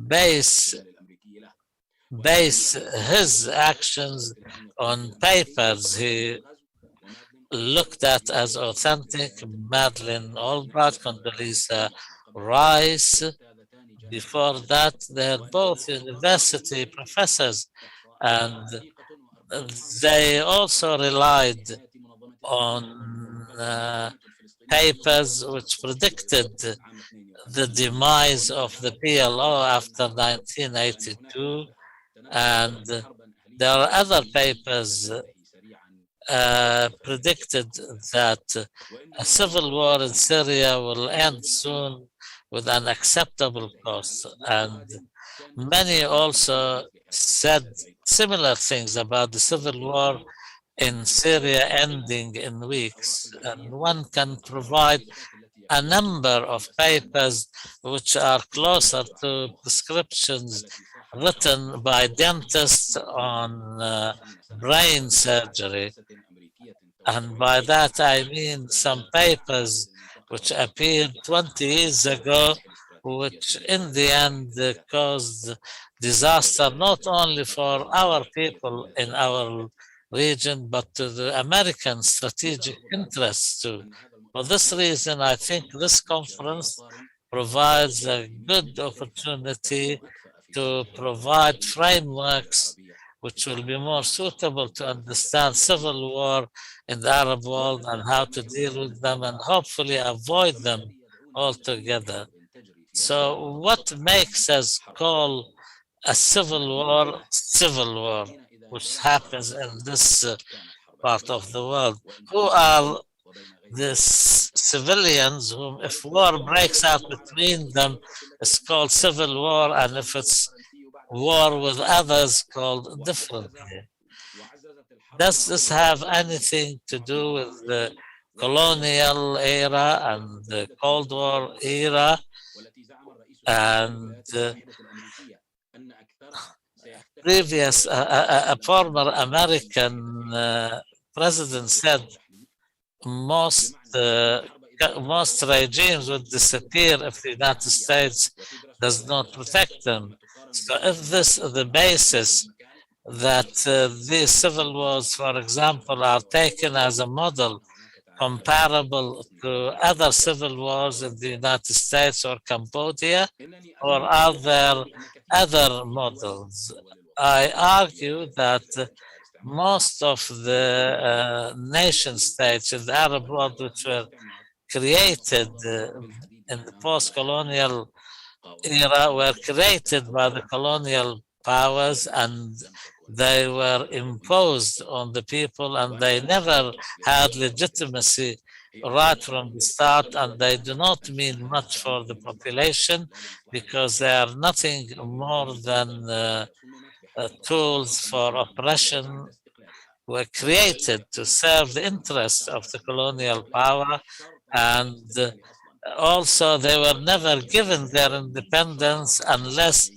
base his actions on papers he looked at as authentic. Madeleine Albright, Condoleezza Rice. Before that, they're both university professors, and they also relied on papers which predicted the demise of the PLO after 1982, and there are other papers predicted that a civil war in Syria will end soon with an acceptable cost, and many also said similar things about the civil war in Syria ending in weeks. And one can provide a number of papers which are closer to prescriptions written by dentists on brain surgery. And by that I mean some papers which appeared 20 years ago, which in the end caused disaster not only for our people in our region, but to the American strategic interests too. For this reason, I think this conference provides a good opportunity to provide frameworks which will be more suitable to understand civil war in the Arab world and how to deal with them and hopefully avoid them altogether. So what makes us call a civil war, which happens in this part of the world? Who are the civilians whom, if war breaks out between them, it's called civil war, and if it's war with others, called differently? Does this have anything to do with the colonial era and the Cold War era? And previous, a former American president said most regimes would disappear if the United States does not protect them. So if this is the basis that these civil wars, for example, are taken as a model comparable to other civil wars in the United States or Cambodia, or are there other models? I argue that most of the nation states in the Arab world which were created in the post-colonial era were created by the colonial powers, and they were imposed on the people, and they never had legitimacy right from the start, and they do not mean much for the population because they are nothing more than tools for oppression, were created to serve the interests of the colonial power, and also they were never given their independence unless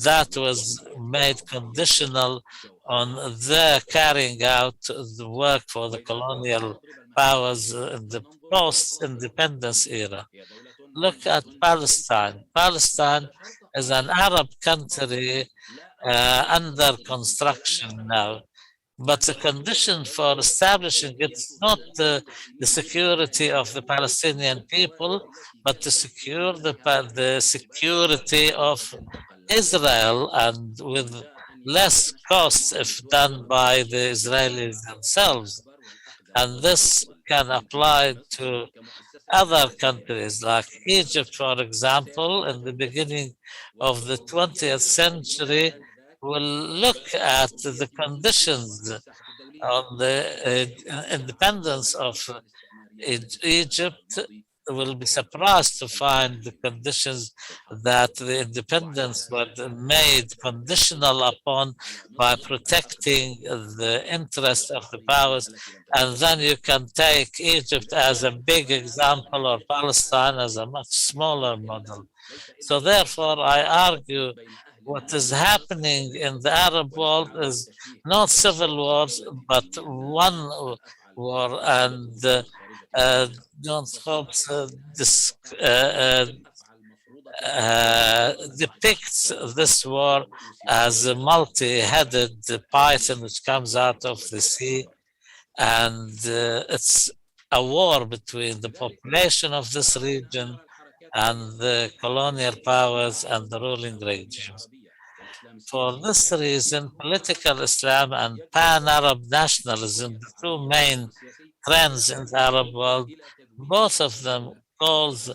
that was made conditional on their carrying out the work for the colonial powers in the post-independence era. Look at Palestine. Palestine is an Arab country under construction now. But the condition for establishing it is not the security of the Palestinian people, but to secure the security of Israel, and with less costs if done by the Israelis themselves. And this can apply to other countries like Egypt, for example, in the beginning of the 20th century, will look at the conditions on the independence of Egypt, will be surprised to find the conditions that the independence was made conditional upon by protecting the interest of the powers. And then you can take Egypt as a big example or Palestine as a much smaller model. So therefore, I argue what is happening in the Arab world is not civil wars, but one war. And John Hobbes depicts this war as a multi-headed python which comes out of the sea, and it's a war between the population of this region and the colonial powers and the ruling regimes. For this reason, political Islam and pan-Arab nationalism, the two main trends in the Arab world, both of them calls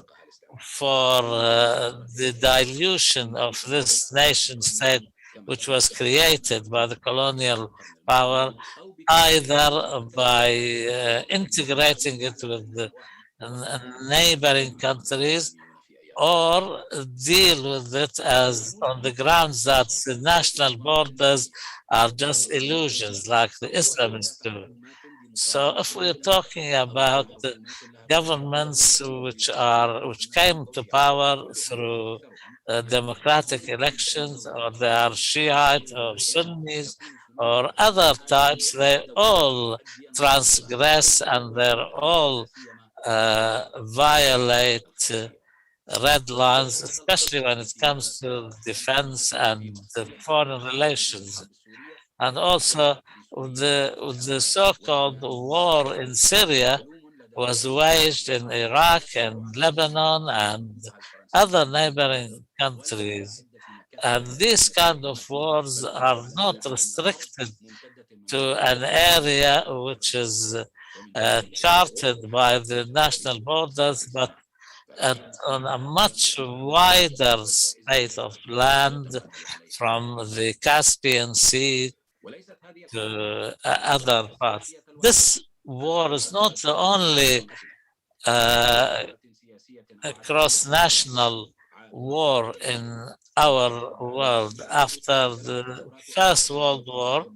for the dilution of this nation state which was created by the colonial power, either by integrating it with the neighboring countries or deal with it as on the grounds that the national borders are just illusions like the Islamists do. So if we're talking about governments which came to power through democratic elections, or they are Shiite or Sunnis or other types, they all transgress and they all violate red lines, especially when it comes to defense and foreign relations. And also the so-called war in Syria was waged in Iraq and Lebanon and other neighboring countries. And these kind of wars are not restricted to an area which is charted by the national borders, but on a much wider space of land, from the Caspian Sea to other parts. This war is not the only cross-national war in our world. After the First World War,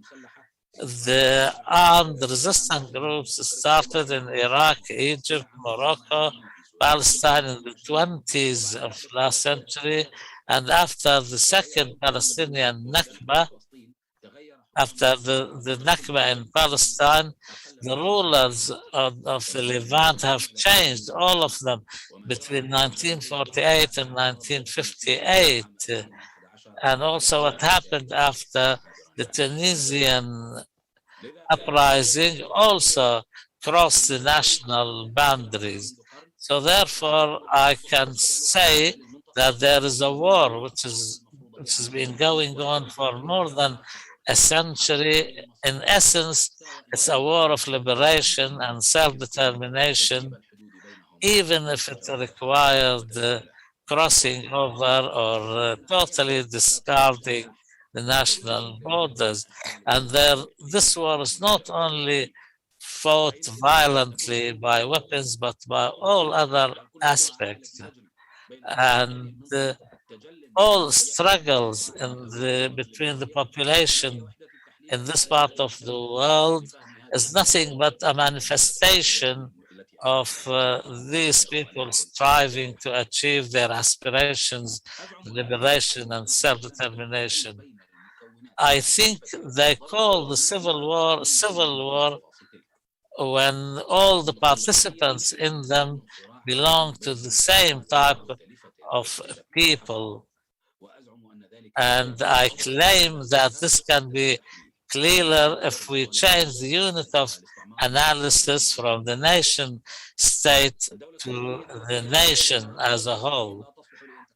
the armed resistance groups started in Iraq, Egypt, Morocco, Palestine in the 20s of last century, and after the second Palestinian Nakba, after the Nakba in Palestine, the rulers of the Levant have changed, all of them, between 1948 and 1958. And also what happened after the Tunisian uprising also crossed the national boundaries. So therefore, I can say that there is a war which has been going on for more than a century. In essence, it's a war of liberation and self-determination, even if it required crossing over or totally discarding the national borders. And this war is not only fought violently by weapons, but by all other aspects. And all struggles between the population in this part of the world is nothing but a manifestation of these people striving to achieve their aspirations, liberation and self-determination. I think they call the civil war when all the participants in them belong to the same type of people. And I claim that this can be clearer if we change the unit of analysis from the nation state to the nation as a whole.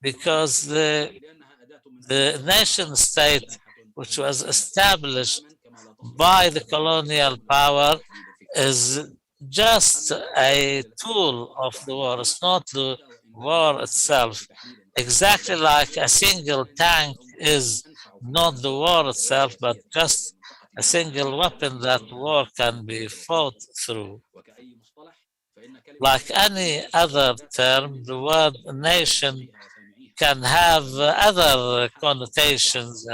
Because the nation state, which was established by the colonial power, is just a tool of the war. It's not the war itself. Exactly like a single tank is not the war itself, but just a single weapon that war can be fought through. Like any other term, the word nation can have other connotations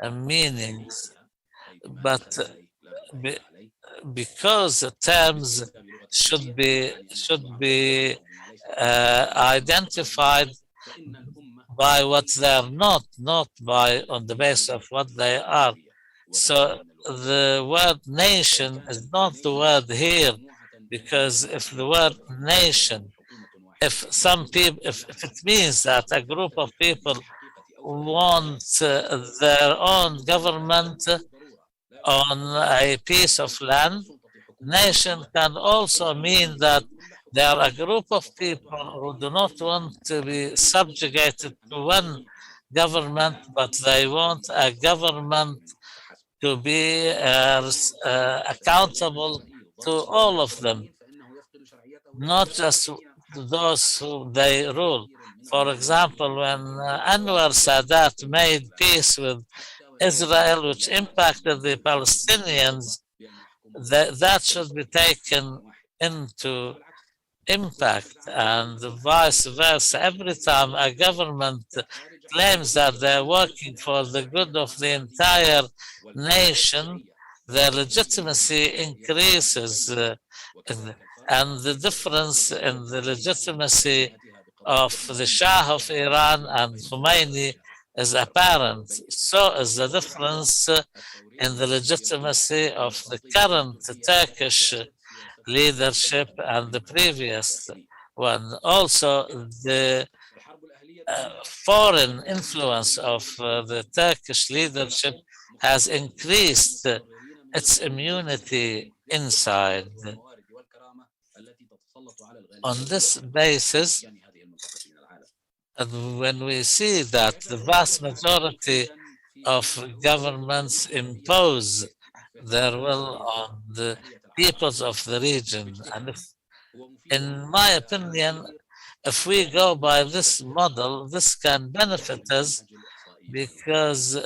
and meanings, but because the terms should be identified by what they are not by on the basis of what they are. So the word nation is not the word here, because if the word nation, if some people, if it means that a group of people want their own government on a piece of land, nation can also mean that there are a group of people who do not want to be subjugated to one government, but they want a government to be accountable to all of them, not just those who they rule. For example, when Anwar Sadat made peace with Israel, which impacted the Palestinians, that should be taken into impact, and vice versa. Every time a government claims that they're working for the good of the entire nation, their legitimacy increases, and the difference in the legitimacy of the Shah of Iran and Khomeini is apparent. So is the difference in the legitimacy of the current Turkish leadership and the previous one. Also, the foreign influence of the Turkish leadership has increased its immunity inside. On this basis, and when we see that the vast majority of governments impose their will on the peoples of the region, and if, in my opinion, if we go by this model, this can benefit us, because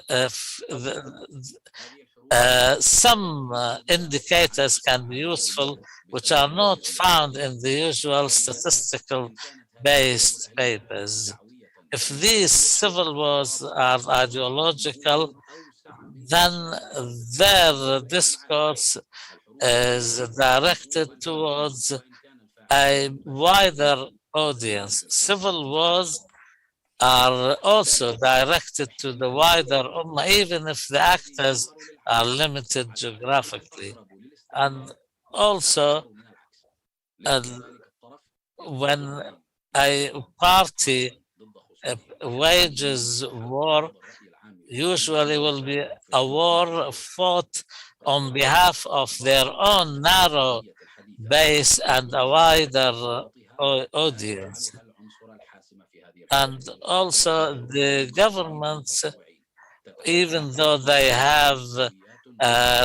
some indicators can be useful which are not found in the usual statistical based papers. If these civil wars are ideological, then their discourse is directed towards a wider audience. Civil wars are also directed to the wider ummah, even if the actors are limited geographically. And also, when a party wages war, usually will be a war fought on behalf of their own narrow base and a wider audience. And also the governments, even though they have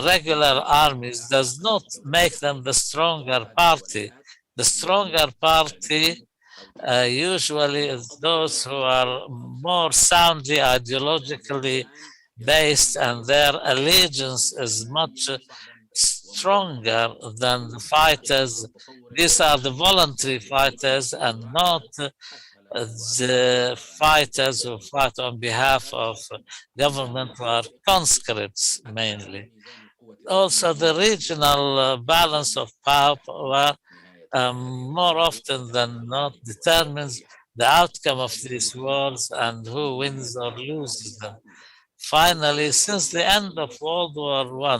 regular armies, does not make them the stronger party. The stronger party usually is those who are more soundly ideologically based, and their allegiance is much stronger than the fighters. These are the voluntary fighters and not the fighters who fight on behalf of government, who are conscripts mainly. Also, the regional balance of power more often than not determines the outcome of these wars and who wins or loses them. Finally, since the end of World War I,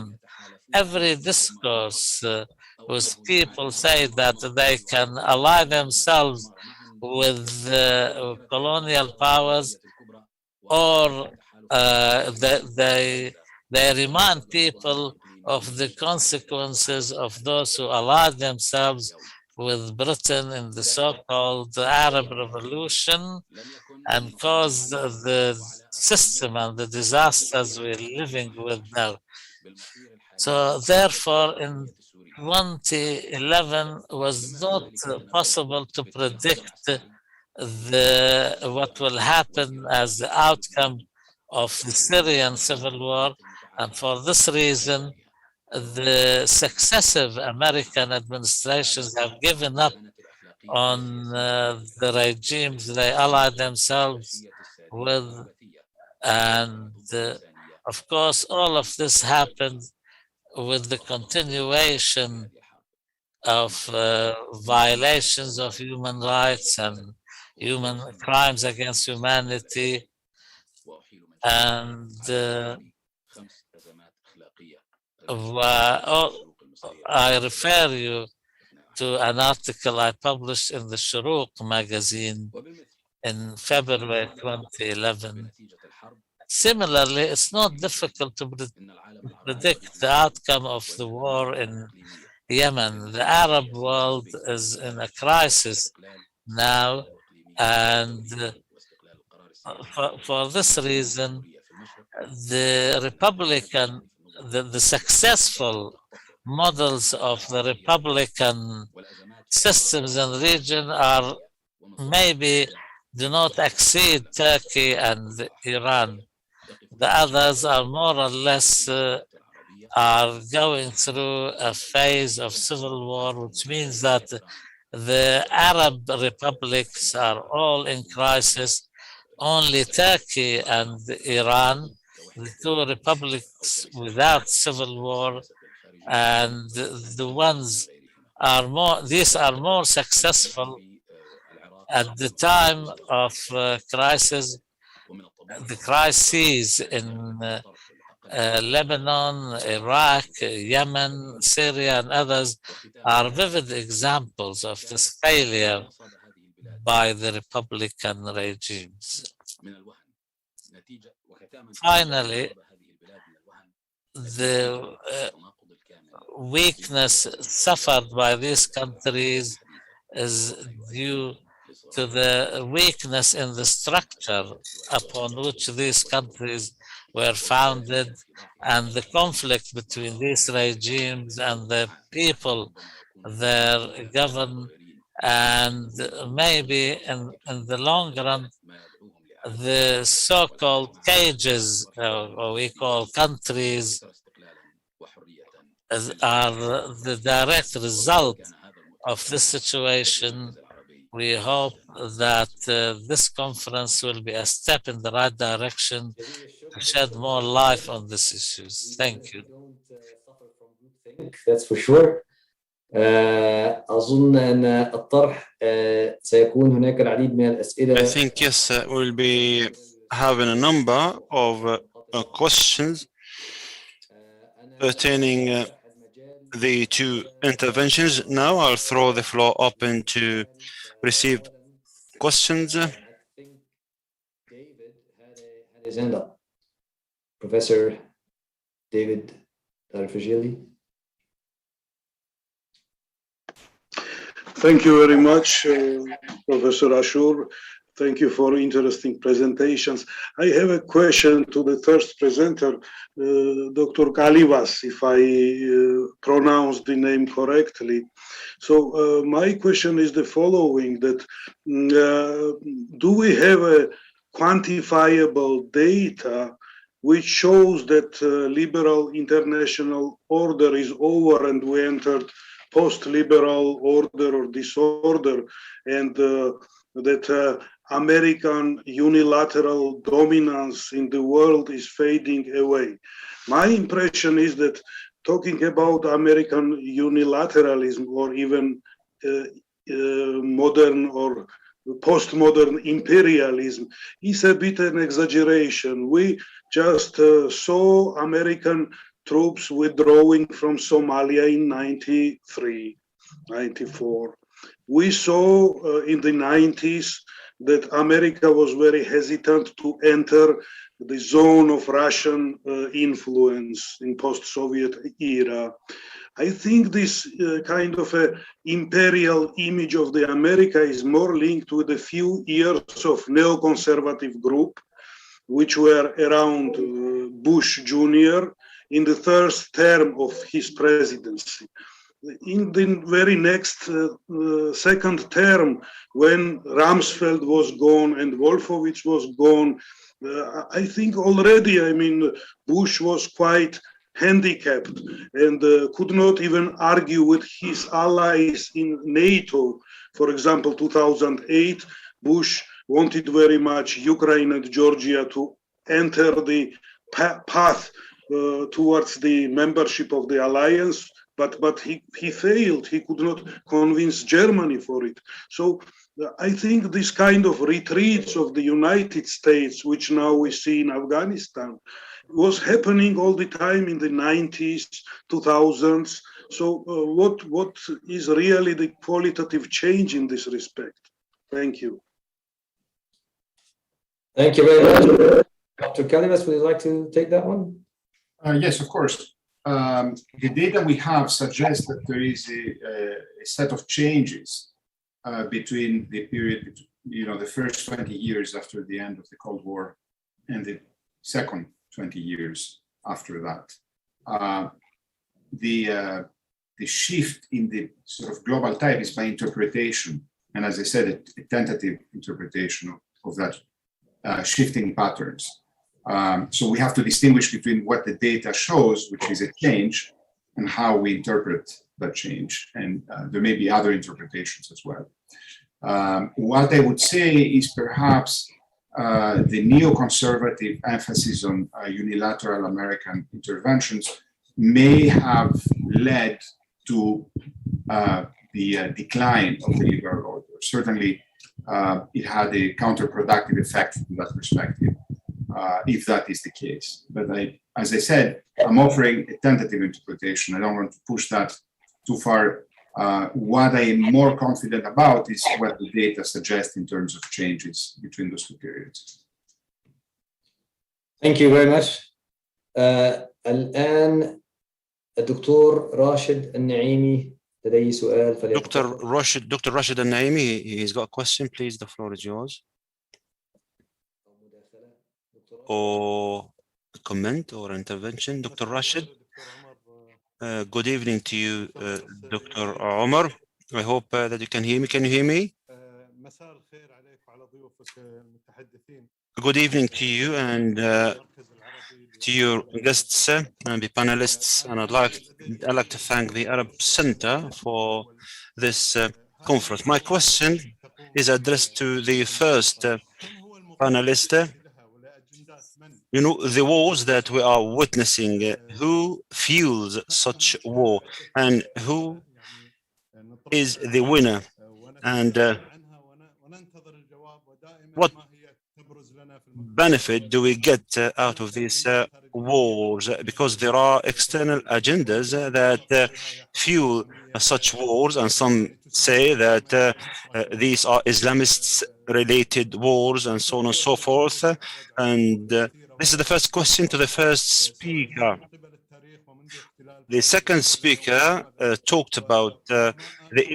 every discourse whose people say that they can ally themselves with colonial powers, or they remind people of the consequences of those who allied themselves with Britain in the so-called Arab Revolution and caused the system and the disasters we're living with now. So therefore, in 2011 was not possible to predict what will happen as the outcome of the Syrian civil war. And for this reason, the successive American administrations have given up on the regimes they allied themselves with. And of course, all of this happened with the continuation of violations of human rights and human crimes against humanity. And I refer you to an article I published in the Shuruq magazine in February 2011. Similarly, it's not difficult to predict the outcome of the war in Yemen. The Arab world is in a crisis now, and for this reason, the successful models of the Republican systems in the region are maybe do not exceed Turkey and Iran. The others are more or less are going through a phase of civil war, which means that the Arab republics are all in crisis. Only Turkey and Iran, the two republics without civil war, and the ones are these are more successful at the time of crisis. The crises in Lebanon, Iraq, Yemen, Syria, and others are vivid examples of this failure by the Republican regimes. Finally, the weakness suffered by these countries is due to the weakness in the structure upon which these countries were founded, and the conflict between these regimes and the people there govern, and maybe in the long run, the so-called cages, or we call countries, are the direct result of this situation. We hope that this conference will be a step in the right direction to shed more light on these issues. Thank you. That's for sure. أظن أن الطرح سيكون هناك العديد من الأسئلة. I think yes, we'll be having a number of questions pertaining the two interventions. Now I'll throw the floor open to receive questions. I think David had his hand up. Professor David Darfajili. Thank you very much, Professor Ashour. Thank you for interesting presentations. I have a question to the first presenter, Dr. Kalyvas, if I pronounced the name correctly. So my question is the following, that do we have a quantifiable data which shows that liberal international order is over and we entered post-liberal order or disorder, and that American unilateral dominance in the world is fading away? My impression is that talking about American unilateralism or even modern or postmodern imperialism is a bit an exaggeration. We just saw American troops withdrawing from Somalia in 93, 94. We saw in the 90s that America was very hesitant to enter the zone of Russian influence in post-Soviet era. I think this kind of a imperial image of the America is more linked with a few years of neoconservative group, which were around Bush Jr. in the third term of his presidency. In the very next second term, when Rumsfeld was gone and Wolfowitz was gone, I think already, I mean, Bush was quite handicapped and could not even argue with his allies in NATO. For example, 2008, Bush wanted very much Ukraine and Georgia to enter the path towards the membership of the alliance, but he failed. He could not convince Germany for it. So I think this kind of retreats of the United States, which now we see in Afghanistan, was happening all the time in the 90s, 2000s. So what is really the qualitative change in this respect? Thank you. Thank you very much. Dr. Kalyvas, would you like to take that one? Yes, of course. The data we have suggests that there is a set of changes between the period, the first 20 years after the end of the Cold War and the second 20 years after that. The shift in the sort of global type is by interpretation, and as I said, a tentative interpretation of that shifting patterns. So we have to distinguish between what the data shows, which is a change, and how we interpret that change. And there may be other interpretations as well. What I would say is perhaps the neoconservative emphasis on unilateral American interventions may have led to the decline of the liberal order. Certainly, it had a counterproductive effect from that perspective, if that is the case. But as I said, I'm offering a tentative interpretation. I don't want to push that too far. What I am more confident about is what the data suggest in terms of changes between those two periods. Thank you very much. الآن الدكتور راشد النعيمي لديه سؤال. Dr. Rashid al-Naimi, he's got a question. Please, the floor is yours. Or a comment or intervention. Dr. Rashid, good evening to you, Dr. Omar. I hope that you can hear me. Can you hear me? Good evening to you and to your guests and the panelists. And I'd like to thank the Arab Center for this conference. My question is addressed to the first panelist. The wars that we are witnessing, who fuels such war and who is the winner? And what benefit do we get out of these wars? Because there are external agendas that fuel such wars, and some say that these are Islamists related wars and so on and so forth. And this is the first question to the first speaker. The second speaker talked about the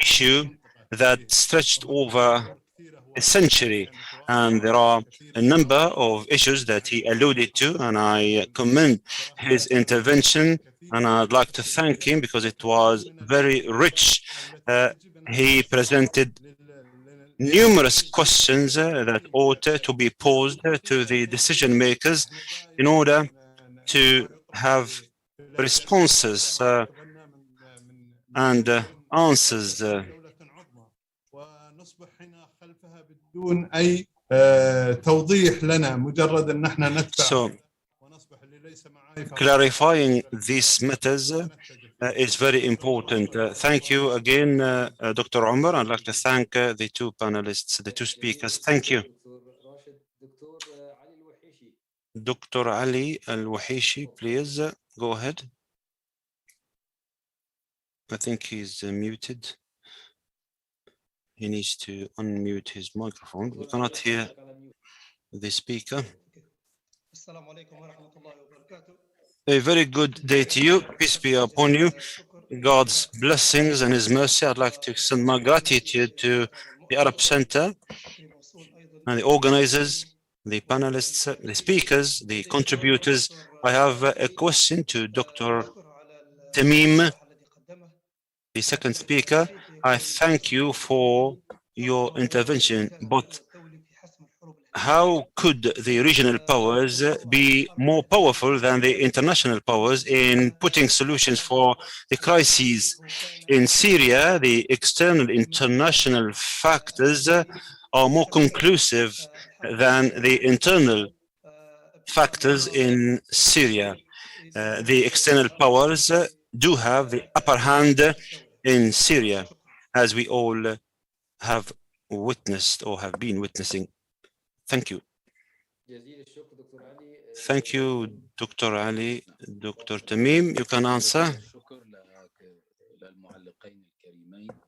issue that stretched over a century, and there are a number of issues that he alluded to, and I commend his intervention, and I'd like to thank him because it was very rich. He presented numerous questions that ought to be posed to the decision makers in order to have responses and answers. So clarifying these matters is very important. Thank you again, Dr. Omar. I'd like to thank the two panelists, the two speakers. Thank you. Dr. Ali Al-Wahishi, please go ahead. I think he's muted. He needs to unmute his microphone. We cannot hear the speaker. A very good day to you. Peace be upon you. God's blessings and His mercy. I'd like to extend my gratitude to the Arab Center and the organizers the panelists, the speakers, the contributors. I have a question to Dr. Tamim, the second speaker. I thank you for your intervention, but how could the regional powers be more powerful than the international powers in putting solutions for the crises? In Syria, the external international factors are more conclusive than the internal factors in Syria. The external powers do have the upper hand in Syria, as we all have witnessed or have been witnessing. Thank you. Thank you, Dr. Ali. Dr. Tamim, you can answer.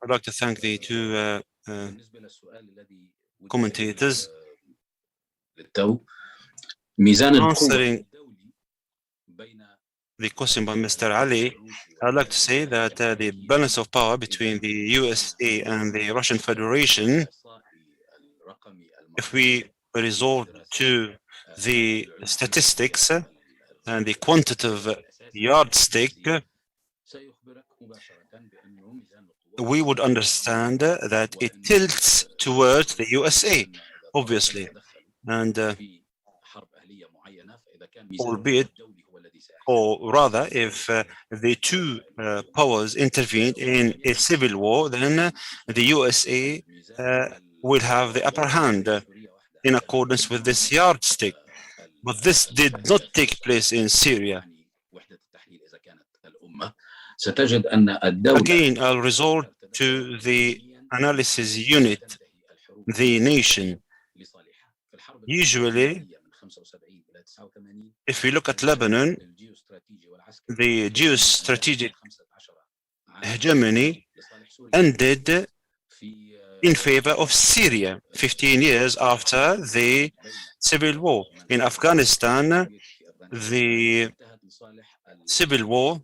I'd like to thank the two commentators. Answering the question by Mr. Ali, I'd like to say that the balance of power between the USA and the Russian Federation, if we resort to the statistics and the quantitative yardstick, we would understand that it tilts towards the USA, obviously, and albeit, or rather, if the two powers intervene in a civil war, then the USA will have the upper hand in accordance with this yardstick. But this did not take place in Syria. Again, I'll resort to the analysis unit, the nation. Usually, if we look at Lebanon, the geostrategic hegemony ended in favor of Syria 15 years after the civil war. In Afghanistan, the civil war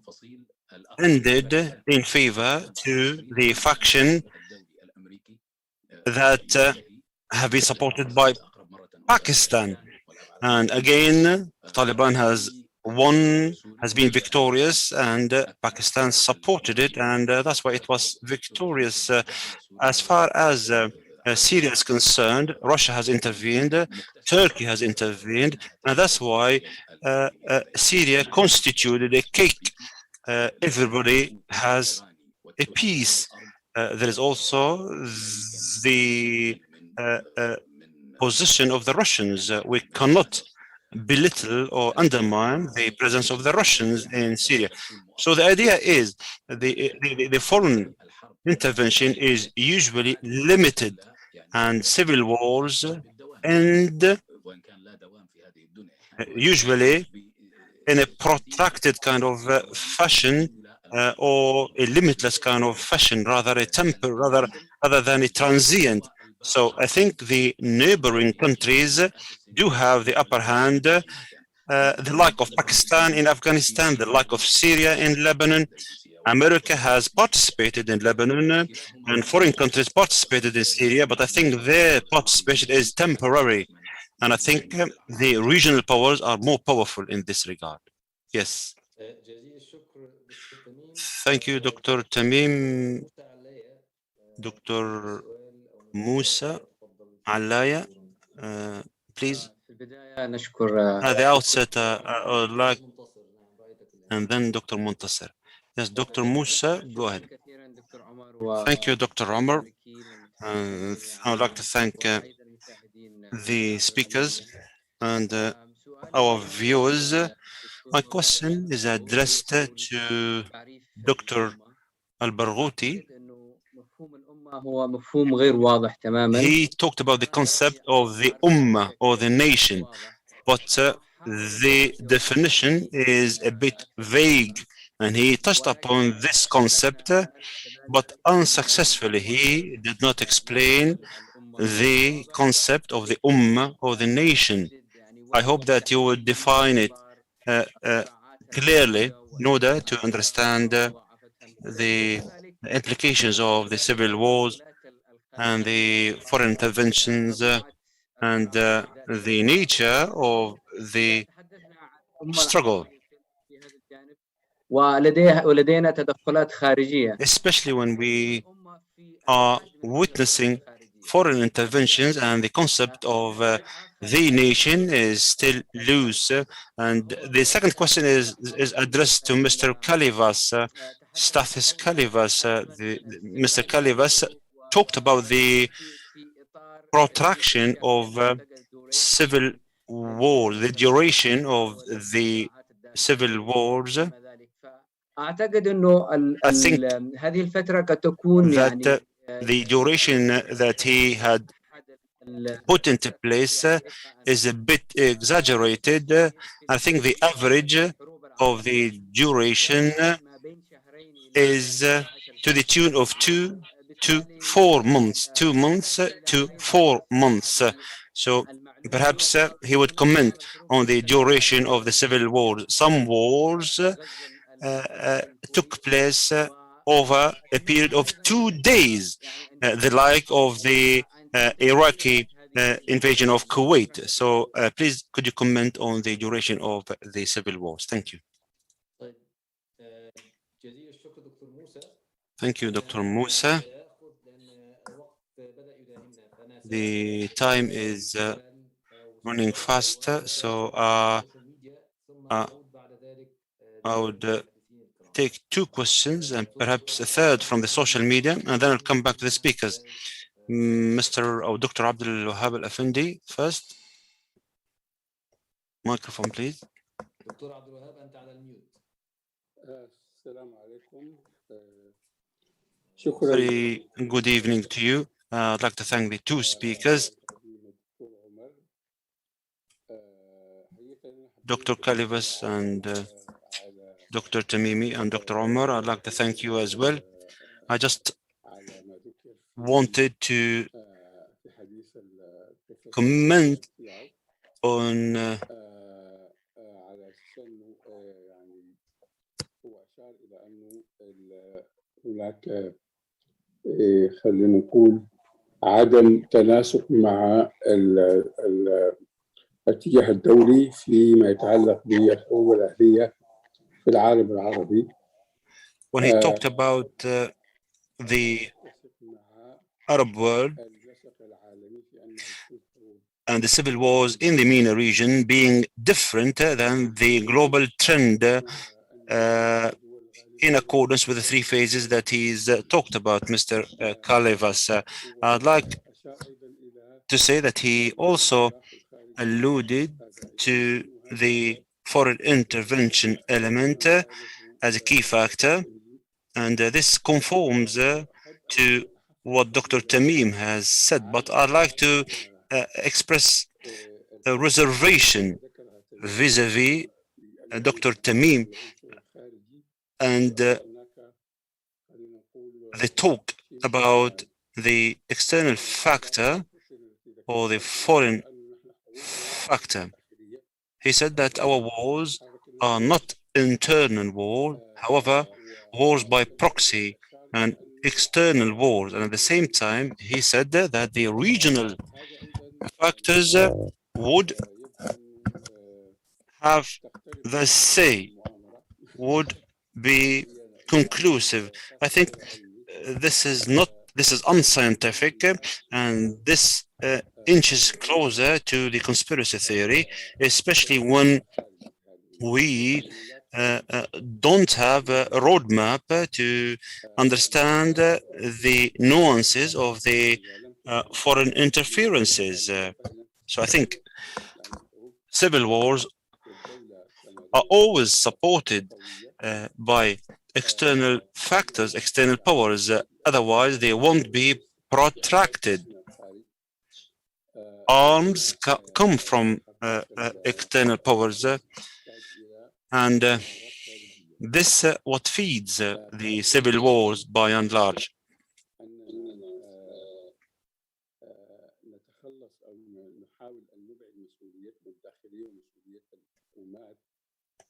ended in favor to the faction that have been supported by Pakistan. And again, Taliban has won, has been victorious, and Pakistan supported it, and that's why it was victorious. As far as Syria is concerned, Russia has intervened, Turkey has intervened, and that's why Syria constituted a cake. Everybody has a piece. There is also the position of the Russians. We cannot belittle or undermine the presence of the Russians in Syria. So the idea is the foreign intervention is usually limited, and civil wars end usually in a protracted kind of fashion, or a limitless kind of fashion, rather a temper, rather than a transient. So I think the neighboring countries do have the upper hand, the like of Pakistan in Afghanistan, the like of Syria in Lebanon. America has participated in Lebanon, and foreign countries participated in Syria, but I think their participation is temporary. And I think the regional powers are more powerful in this regard. Yes. Thank you, Dr. Tamim. Dr. Musa Alaya, please. At the outset, I would like, and then Dr. Muntasir. Yes, Dr. Musa, go ahead. Thank you, Dr. Omar. I would like to thank the speakers and our viewers. My question is addressed to Dr. al-Barghouti. He talked about the concept of the Ummah or the nation, but the definition is a bit vague, and he touched upon this concept, but unsuccessfully. He did not explain the concept of the Ummah or the nation. I hope that you would define it clearly in order to understand the implications of the civil wars and the foreign interventions and the nature of the struggle, ولدينا تدخلات خارجية. especially when we are witnessing foreign interventions and the concept of the nation is still loose. And the second question is addressed to Mr. Kalyvas, Stathis Kalyvas. Mr. Kalyvas talked about the protraction of civil war, the duration of the civil wars. أعتقد إنه I think هذه الفترة قد تكون that the duration that he had put into place is a bit exaggerated. I think the average of the duration is to the tune of 2 to 4 months, 2 months to 4 months. So perhaps he would comment on the duration of the civil wars. Some wars took place over a period of 2 days, the like of the Iraqi invasion of Kuwait. So please, could you comment on the duration of the civil wars? Thank you. Thank you, Dr. Musa. The time is running fast, so I would take 2 questions and perhaps a third from the social media, and then I'll come back to the speakers. Mr. or Dr. Abdul Wahab Al-Afindi first. Microphone, please. Very good evening to you. I'd like to thank the 2 speakers, Dr. Kalyvas and Dr. Tamimi and Dr. Omar. I'd like to thank you as well. I just wanted to comment on هناك خلينا نقول عدم تناسق مع الاتجاه الدولي فيما يتعلق بالحقوق الأهلية في العالم العربي. When he talked about the Arab world and the civil wars in the MENA region being different than the global trend in accordance with the 3 phases that he's talked about, Mr. Kalyvas. I'd like to say that he also alluded to the foreign intervention element as a key factor, and this conforms to what Dr. Tamim has said, but I'd like to express a reservation vis-a-vis Dr. Tamim and the talk about the external factor or the foreign factor. He said that our wars are not internal wars, however, wars by proxy and external wars. And at the same time, he said that the regional factors would have the say, would be conclusive. I think this is unscientific, and this inches closer to the conspiracy theory, especially when we don't have a roadmap to understand the nuances of the foreign interferences. So I think civil wars are always supported by external factors, external powers. Otherwise, they won't be protracted. Arms come from external powers, and this what feeds the civil wars by and large.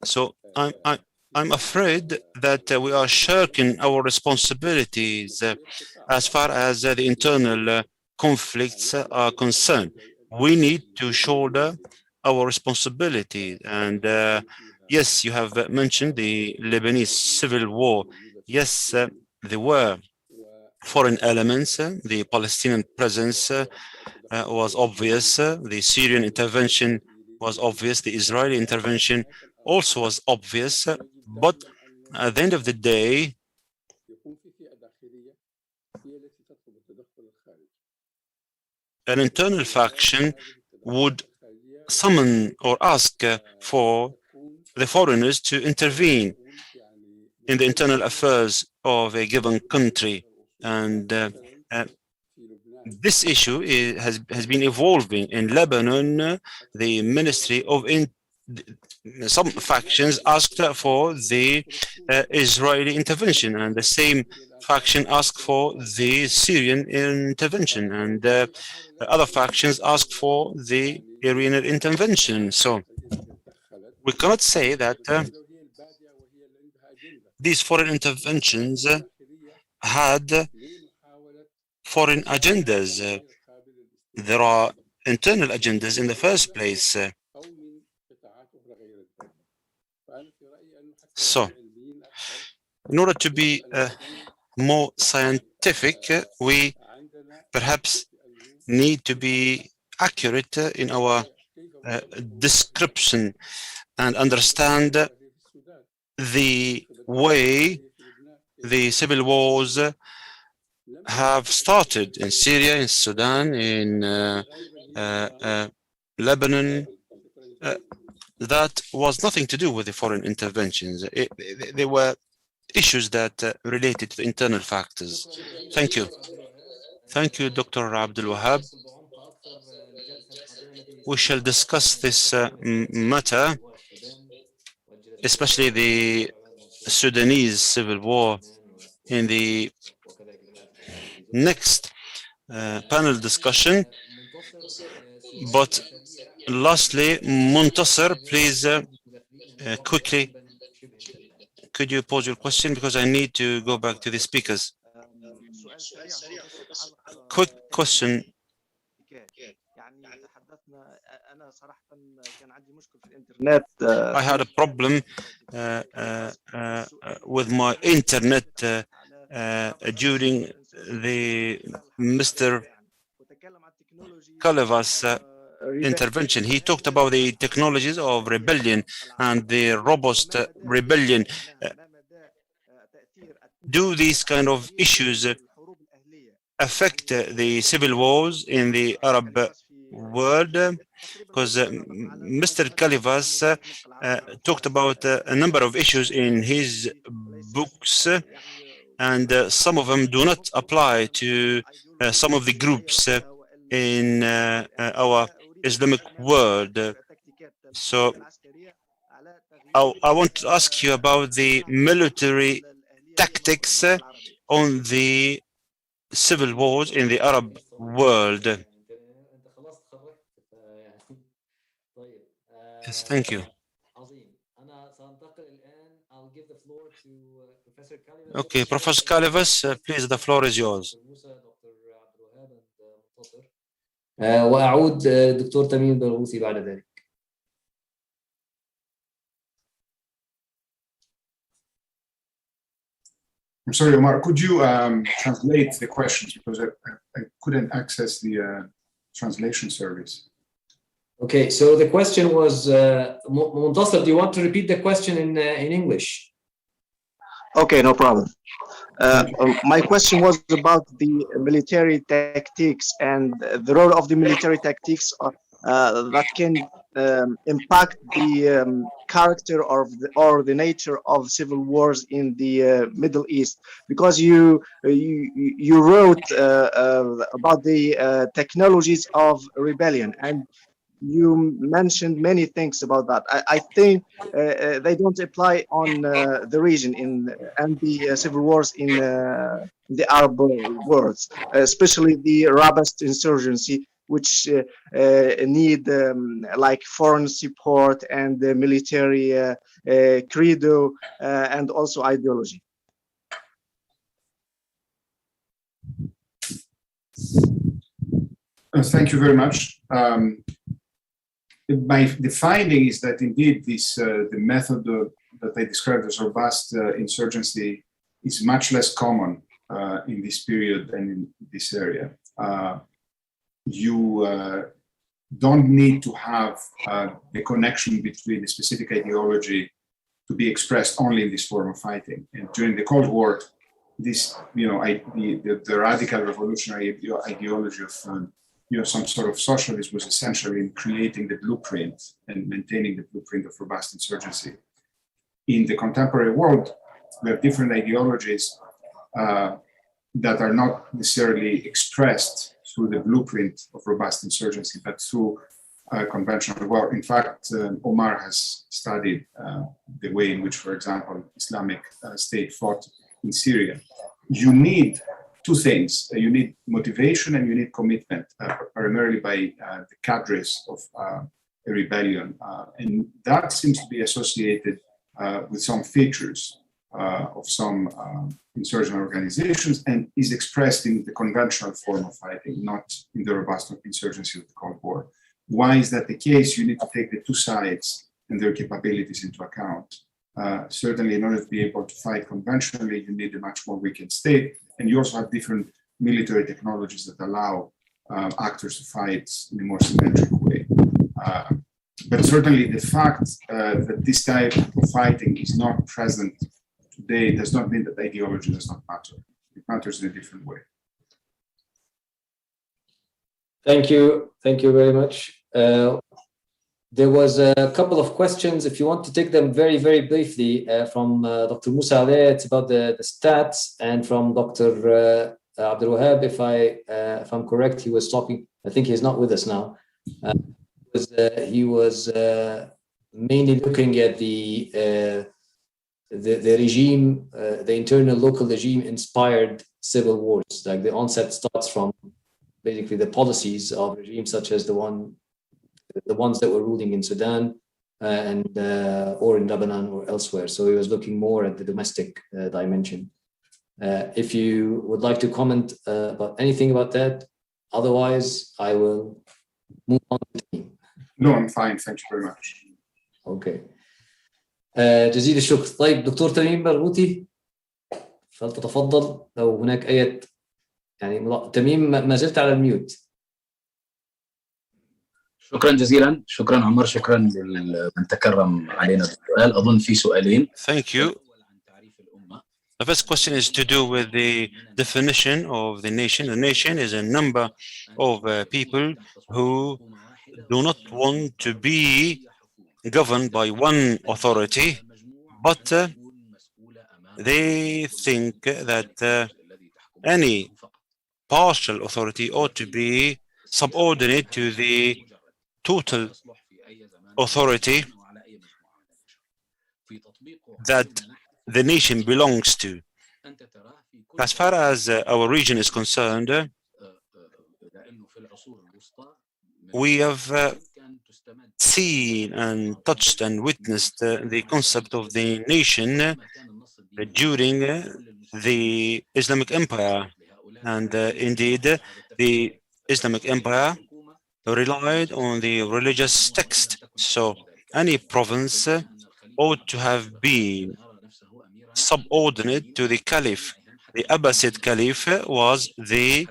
So I'm afraid that we are shirking our responsibilities as far as the internal conflicts are concerned. we need to shoulder our responsibility. And yes, you have mentioned the Lebanese Civil War. Yes, there were foreign elements. The Palestinian presence was obvious. The Syrian intervention was obvious. The Israeli intervention also was obvious. But at the end of the day, an internal faction would summon or ask for the foreigners to intervene in the internal affairs of a given country. And this issue has been evolving. In Lebanon, the Ministry of some factions asked for the Israeli intervention, and the same faction asked for the Syrian intervention, and other factions asked for the Iranian intervention. So we cannot say that these foreign interventions had foreign agendas. There are internal agendas in the first place. So, in order to be more scientific, we perhaps need to be accurate in our description and understand the way the civil wars have started in Syria, in Sudan, in Lebanon. That was nothing to do with the foreign interventions. There were issues that related to the internal factors. Thank you. Thank you, Dr. Abdul Wahab. We shall discuss this matter, especially the Sudanese civil war, in the next panel discussion. But lastly, Muntasir, please quickly, could you pose your question, because I need to go back to the speakers. Quick question. I had a problem with my internet during the Mr. Kalyvas intervention. He talked about the technologies of rebellion and the robust rebellion. Do these kind of issues affect the civil wars in the Arab world? Because Mr. Kalyvas talked about a number of issues in his books, and some of them do not apply to some of the groups in our Islamic world. So I want to ask you about the military tactics on the civil wars in the Arab world. Yes, thank you. Okay, Professor Kalyvas, please, the floor is yours. وأعود دكتور تميم البرغوثي بعد ذلك. I'm sorry, Omar, could you translate the questions, because I couldn't access the translation service. Okay, so the question was, Muntasir, do you want to repeat the question in English? Okay, no problem. My question was about the military tactics and the role of the military tactics that can impact the character or the nature of civil wars in the Middle East, because you wrote about the technologies of rebellion, and you mentioned many things about that. I think they don't apply on the region and the civil wars in the Arab world, especially the robust insurgency, which need like foreign support and military credo and also ideology. Thank you very much. The finding is that indeed the method that I described as robust insurgency is much less common in this period and in this area. You don't need to have the connection between a specific ideology to be expressed only in this form of fighting. And during the Cold War, this, the radical revolutionary ideology of some sort of socialism was essential in creating the blueprint and maintaining the blueprint of robust insurgency. In the contemporary world, we have different ideologies that are not necessarily expressed through the blueprint of robust insurgency, but through conventional war. In fact, Omar has studied the way in which, for example, Islamic State fought in Syria. You need two things. You need motivation and you need commitment, primarily by the cadres of a rebellion. And that seems to be associated with some features of some insurgent organizations and is expressed in the conventional form of fighting, not in the robust insurgency of the Cold War. Why is that the case? You need to take the two sides and their capabilities into account. Certainly, in order to be able to fight conventionally, you need a much more weakened state. And you also have different military technologies that allow actors to fight in a more symmetric way. But certainly the fact that this type of fighting is not present today does not mean that ideology does not matter. It matters in a different way. Thank you. Thank you very much. There was a couple of questions. If you want to take them very, very briefly from Dr. Musa Aleh, it's about the stats, and from Dr. Abdul Wahab, if I'm correct, he was talking, I think he's not with us now. He was mainly looking at the regime, the internal local regime inspired civil wars. Like the onset starts from basically the policies of regimes such as the ones that were ruling in Sudan and or in Lebanon or elsewhere. So he was looking more at the domestic dimension. If you would like to comment about anything about that, otherwise I will move on to the team. No, I'm fine. Thank you very much. Okay. جزيل الشكر. طيب دكتور تميم برغوثي فلتتفضل لو هناك أي يعني تميم ما زلت على الميوت. شكرا جزيلا. شكرا عمر. شكرا لمن تكرم علينا بالسؤال. أظن في سؤالين. Thank you. The first question is to do with the definition of the nation. The nation is a number of people who do not want to be governed by one authority, but they think that any partial authority ought to be subordinate to the total authority that the nation belongs to. As far as our region is concerned, we have seen and touched and witnessed the concept of the nation during the Islamic Empire. And indeed, the Islamic Empire relied on the religious text. So any province ought to have been subordinate to the Caliph. The Abbasid Caliph was the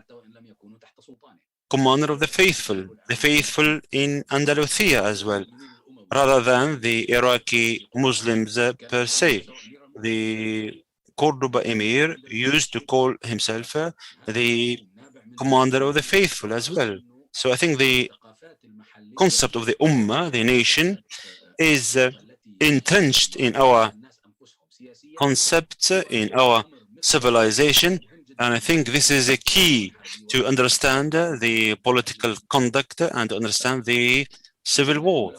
commander of the faithful in Andalusia as well, rather than the Iraqi Muslims per se. The Cordoba Emir used to call himself the commander of the faithful as well. So I think the concept of the Ummah, the nation, is entrenched in our concept, in our civilization, and I think this is a key to understand the political conduct and to understand the civil war.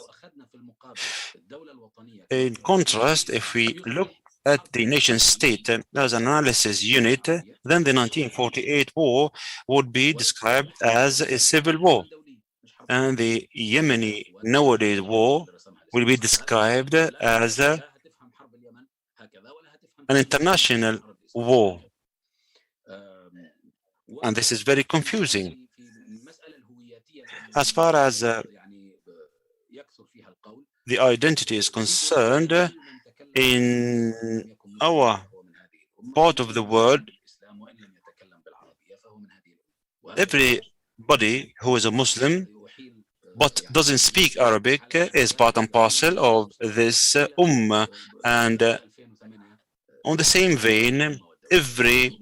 In contrast, if we look at the nation state as an analysis unit, then the 1948 war would be described as a civil war. And the Yemeni nowadays war will be described as an international war. And this is very confusing. As far as the identity is concerned, in our part of the world, everybody who is a Muslim but doesn't speak Arabic is part and parcel of this ummah. And on the same vein, everyone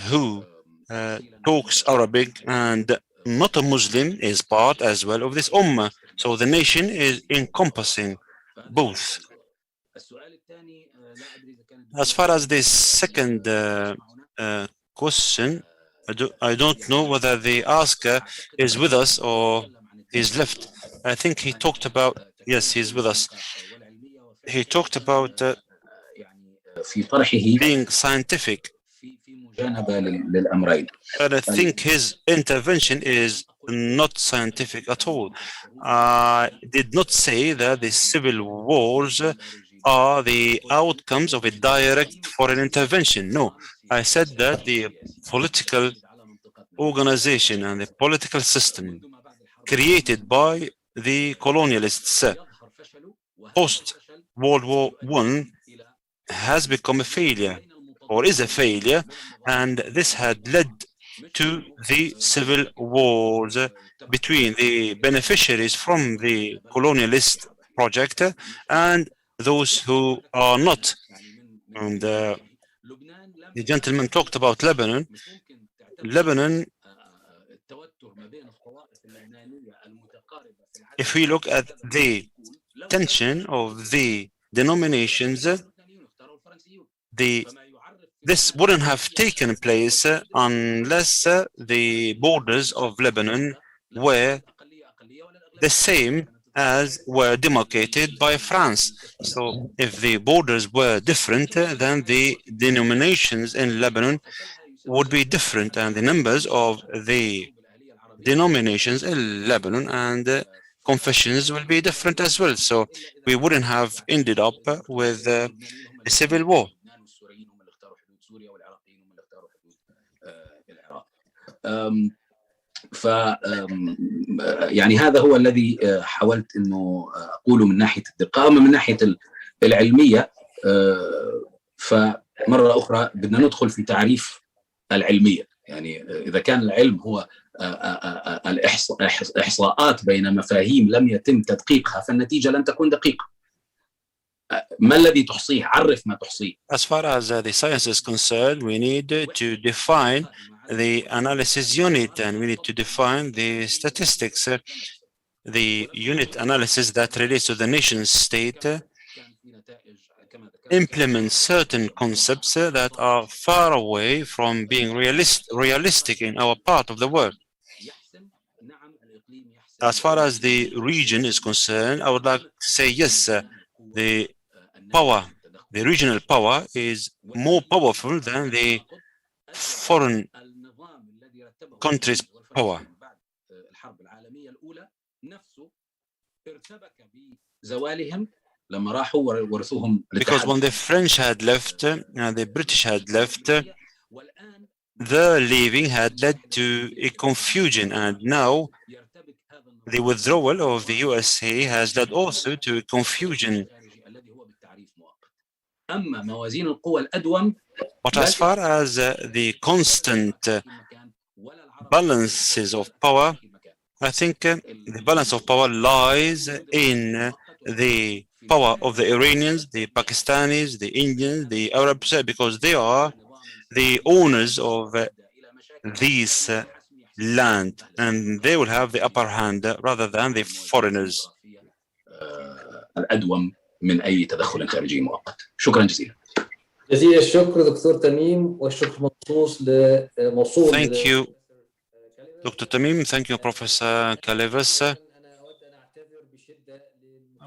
who talks Arabic and not a Muslim is part as well of this ummah. So the nation is encompassing both. As far as the second question, I don't know whether the asker is with us or he's left. I think he talked about, yes, he's with us. He talked about being scientific. And I think his intervention is not scientific at all. I did not say that the civil wars are the outcomes of a direct foreign intervention. No, I said that the political organization and the political system created by the colonialists post-World War I has become a failure, or is a failure, and this had led to the civil wars between the beneficiaries from the colonialist project and those who are not. And the gentleman talked about Lebanon. Lebanon, if we look at the tension of the denominations, this wouldn't have taken place unless the borders of Lebanon were the same as were demarcated by France. So if the borders were different, then the denominations in Lebanon would be different, and the numbers of the denominations in Lebanon and confessions will be different as well. So we wouldn't have ended up with a civil war. يعني هذا هو الذي حاولت انه اقوله من ناحيه الدقه. اما من ناحيه العلميه فمره اخرى بدنا ندخل في تعريف العلميه. يعني اذا كان العلم هو الاحصاءات بين مفاهيم لم يتم تدقيقها فالنتيجه لن تكون دقيقه. ما الذي تحصيه؟ عرف ما تحصيه. As far as the science is concerned, we need to define the analysis unit, and we need to define the statistics. The unit analysis that relates to the nation state implements certain concepts that are far away from being realistic in our part of the world. As far as the region is concerned, I would like to say yes, the regional power is more powerful than the foreign country's power. Because when the French had left and the British had left, their leaving had led to a confusion, and now the withdrawal of the USA has led also to a confusion. But as far as the constant balances of power, I think the balance of power lies in the power of the Iranians, the Pakistanis, the Indians, the Arabs, because they are the owners of these land, and they will have the upper hand rather than the foreigners. الأدوم من أي تدخل خارجي مؤقت. شكرا جزيلا. جزيل الشكر دكتور تميم، والشكر موصول. Thank you, Dr. Tamim. Thank you, Professor Kalyvas.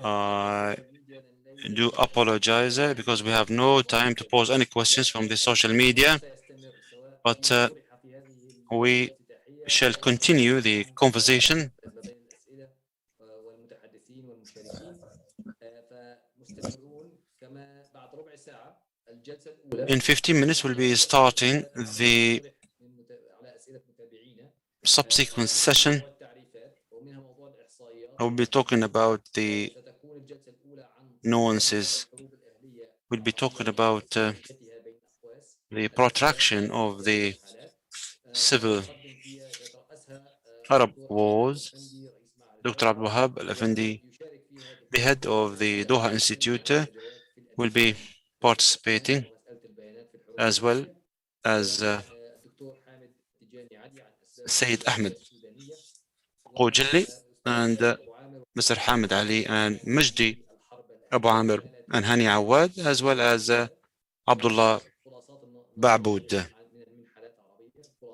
I do apologize because we have no time to pose any questions from the social media, but we shall continue the conversation. In 15 minutes, we'll be starting the subsequent session. I will be talking about the nuances. We'll be talking about the protraction of the civil Arab wars. Dr. Abdul Wahab Al-Afandi, the head of the Doha Institute, will be participating, as well as Sayyid Ahmed Qojali and Mr. Hamid Ali and Majdi Abu Amir and Hani Awad, as well as Abdullah Ba'boud.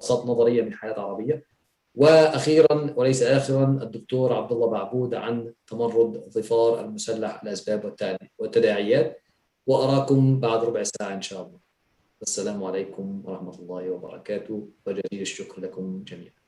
نظرية من حالات عربية. وأخيرا وليس آخرا الدكتور عبد الله بعبود عن تمرد الظفار المسلح الأسباب والتداعيات. وأراكم بعد ربع ساعة إن شاء الله. السلام عليكم ورحمة الله وبركاته وجزيل الشكر لكم جميعا.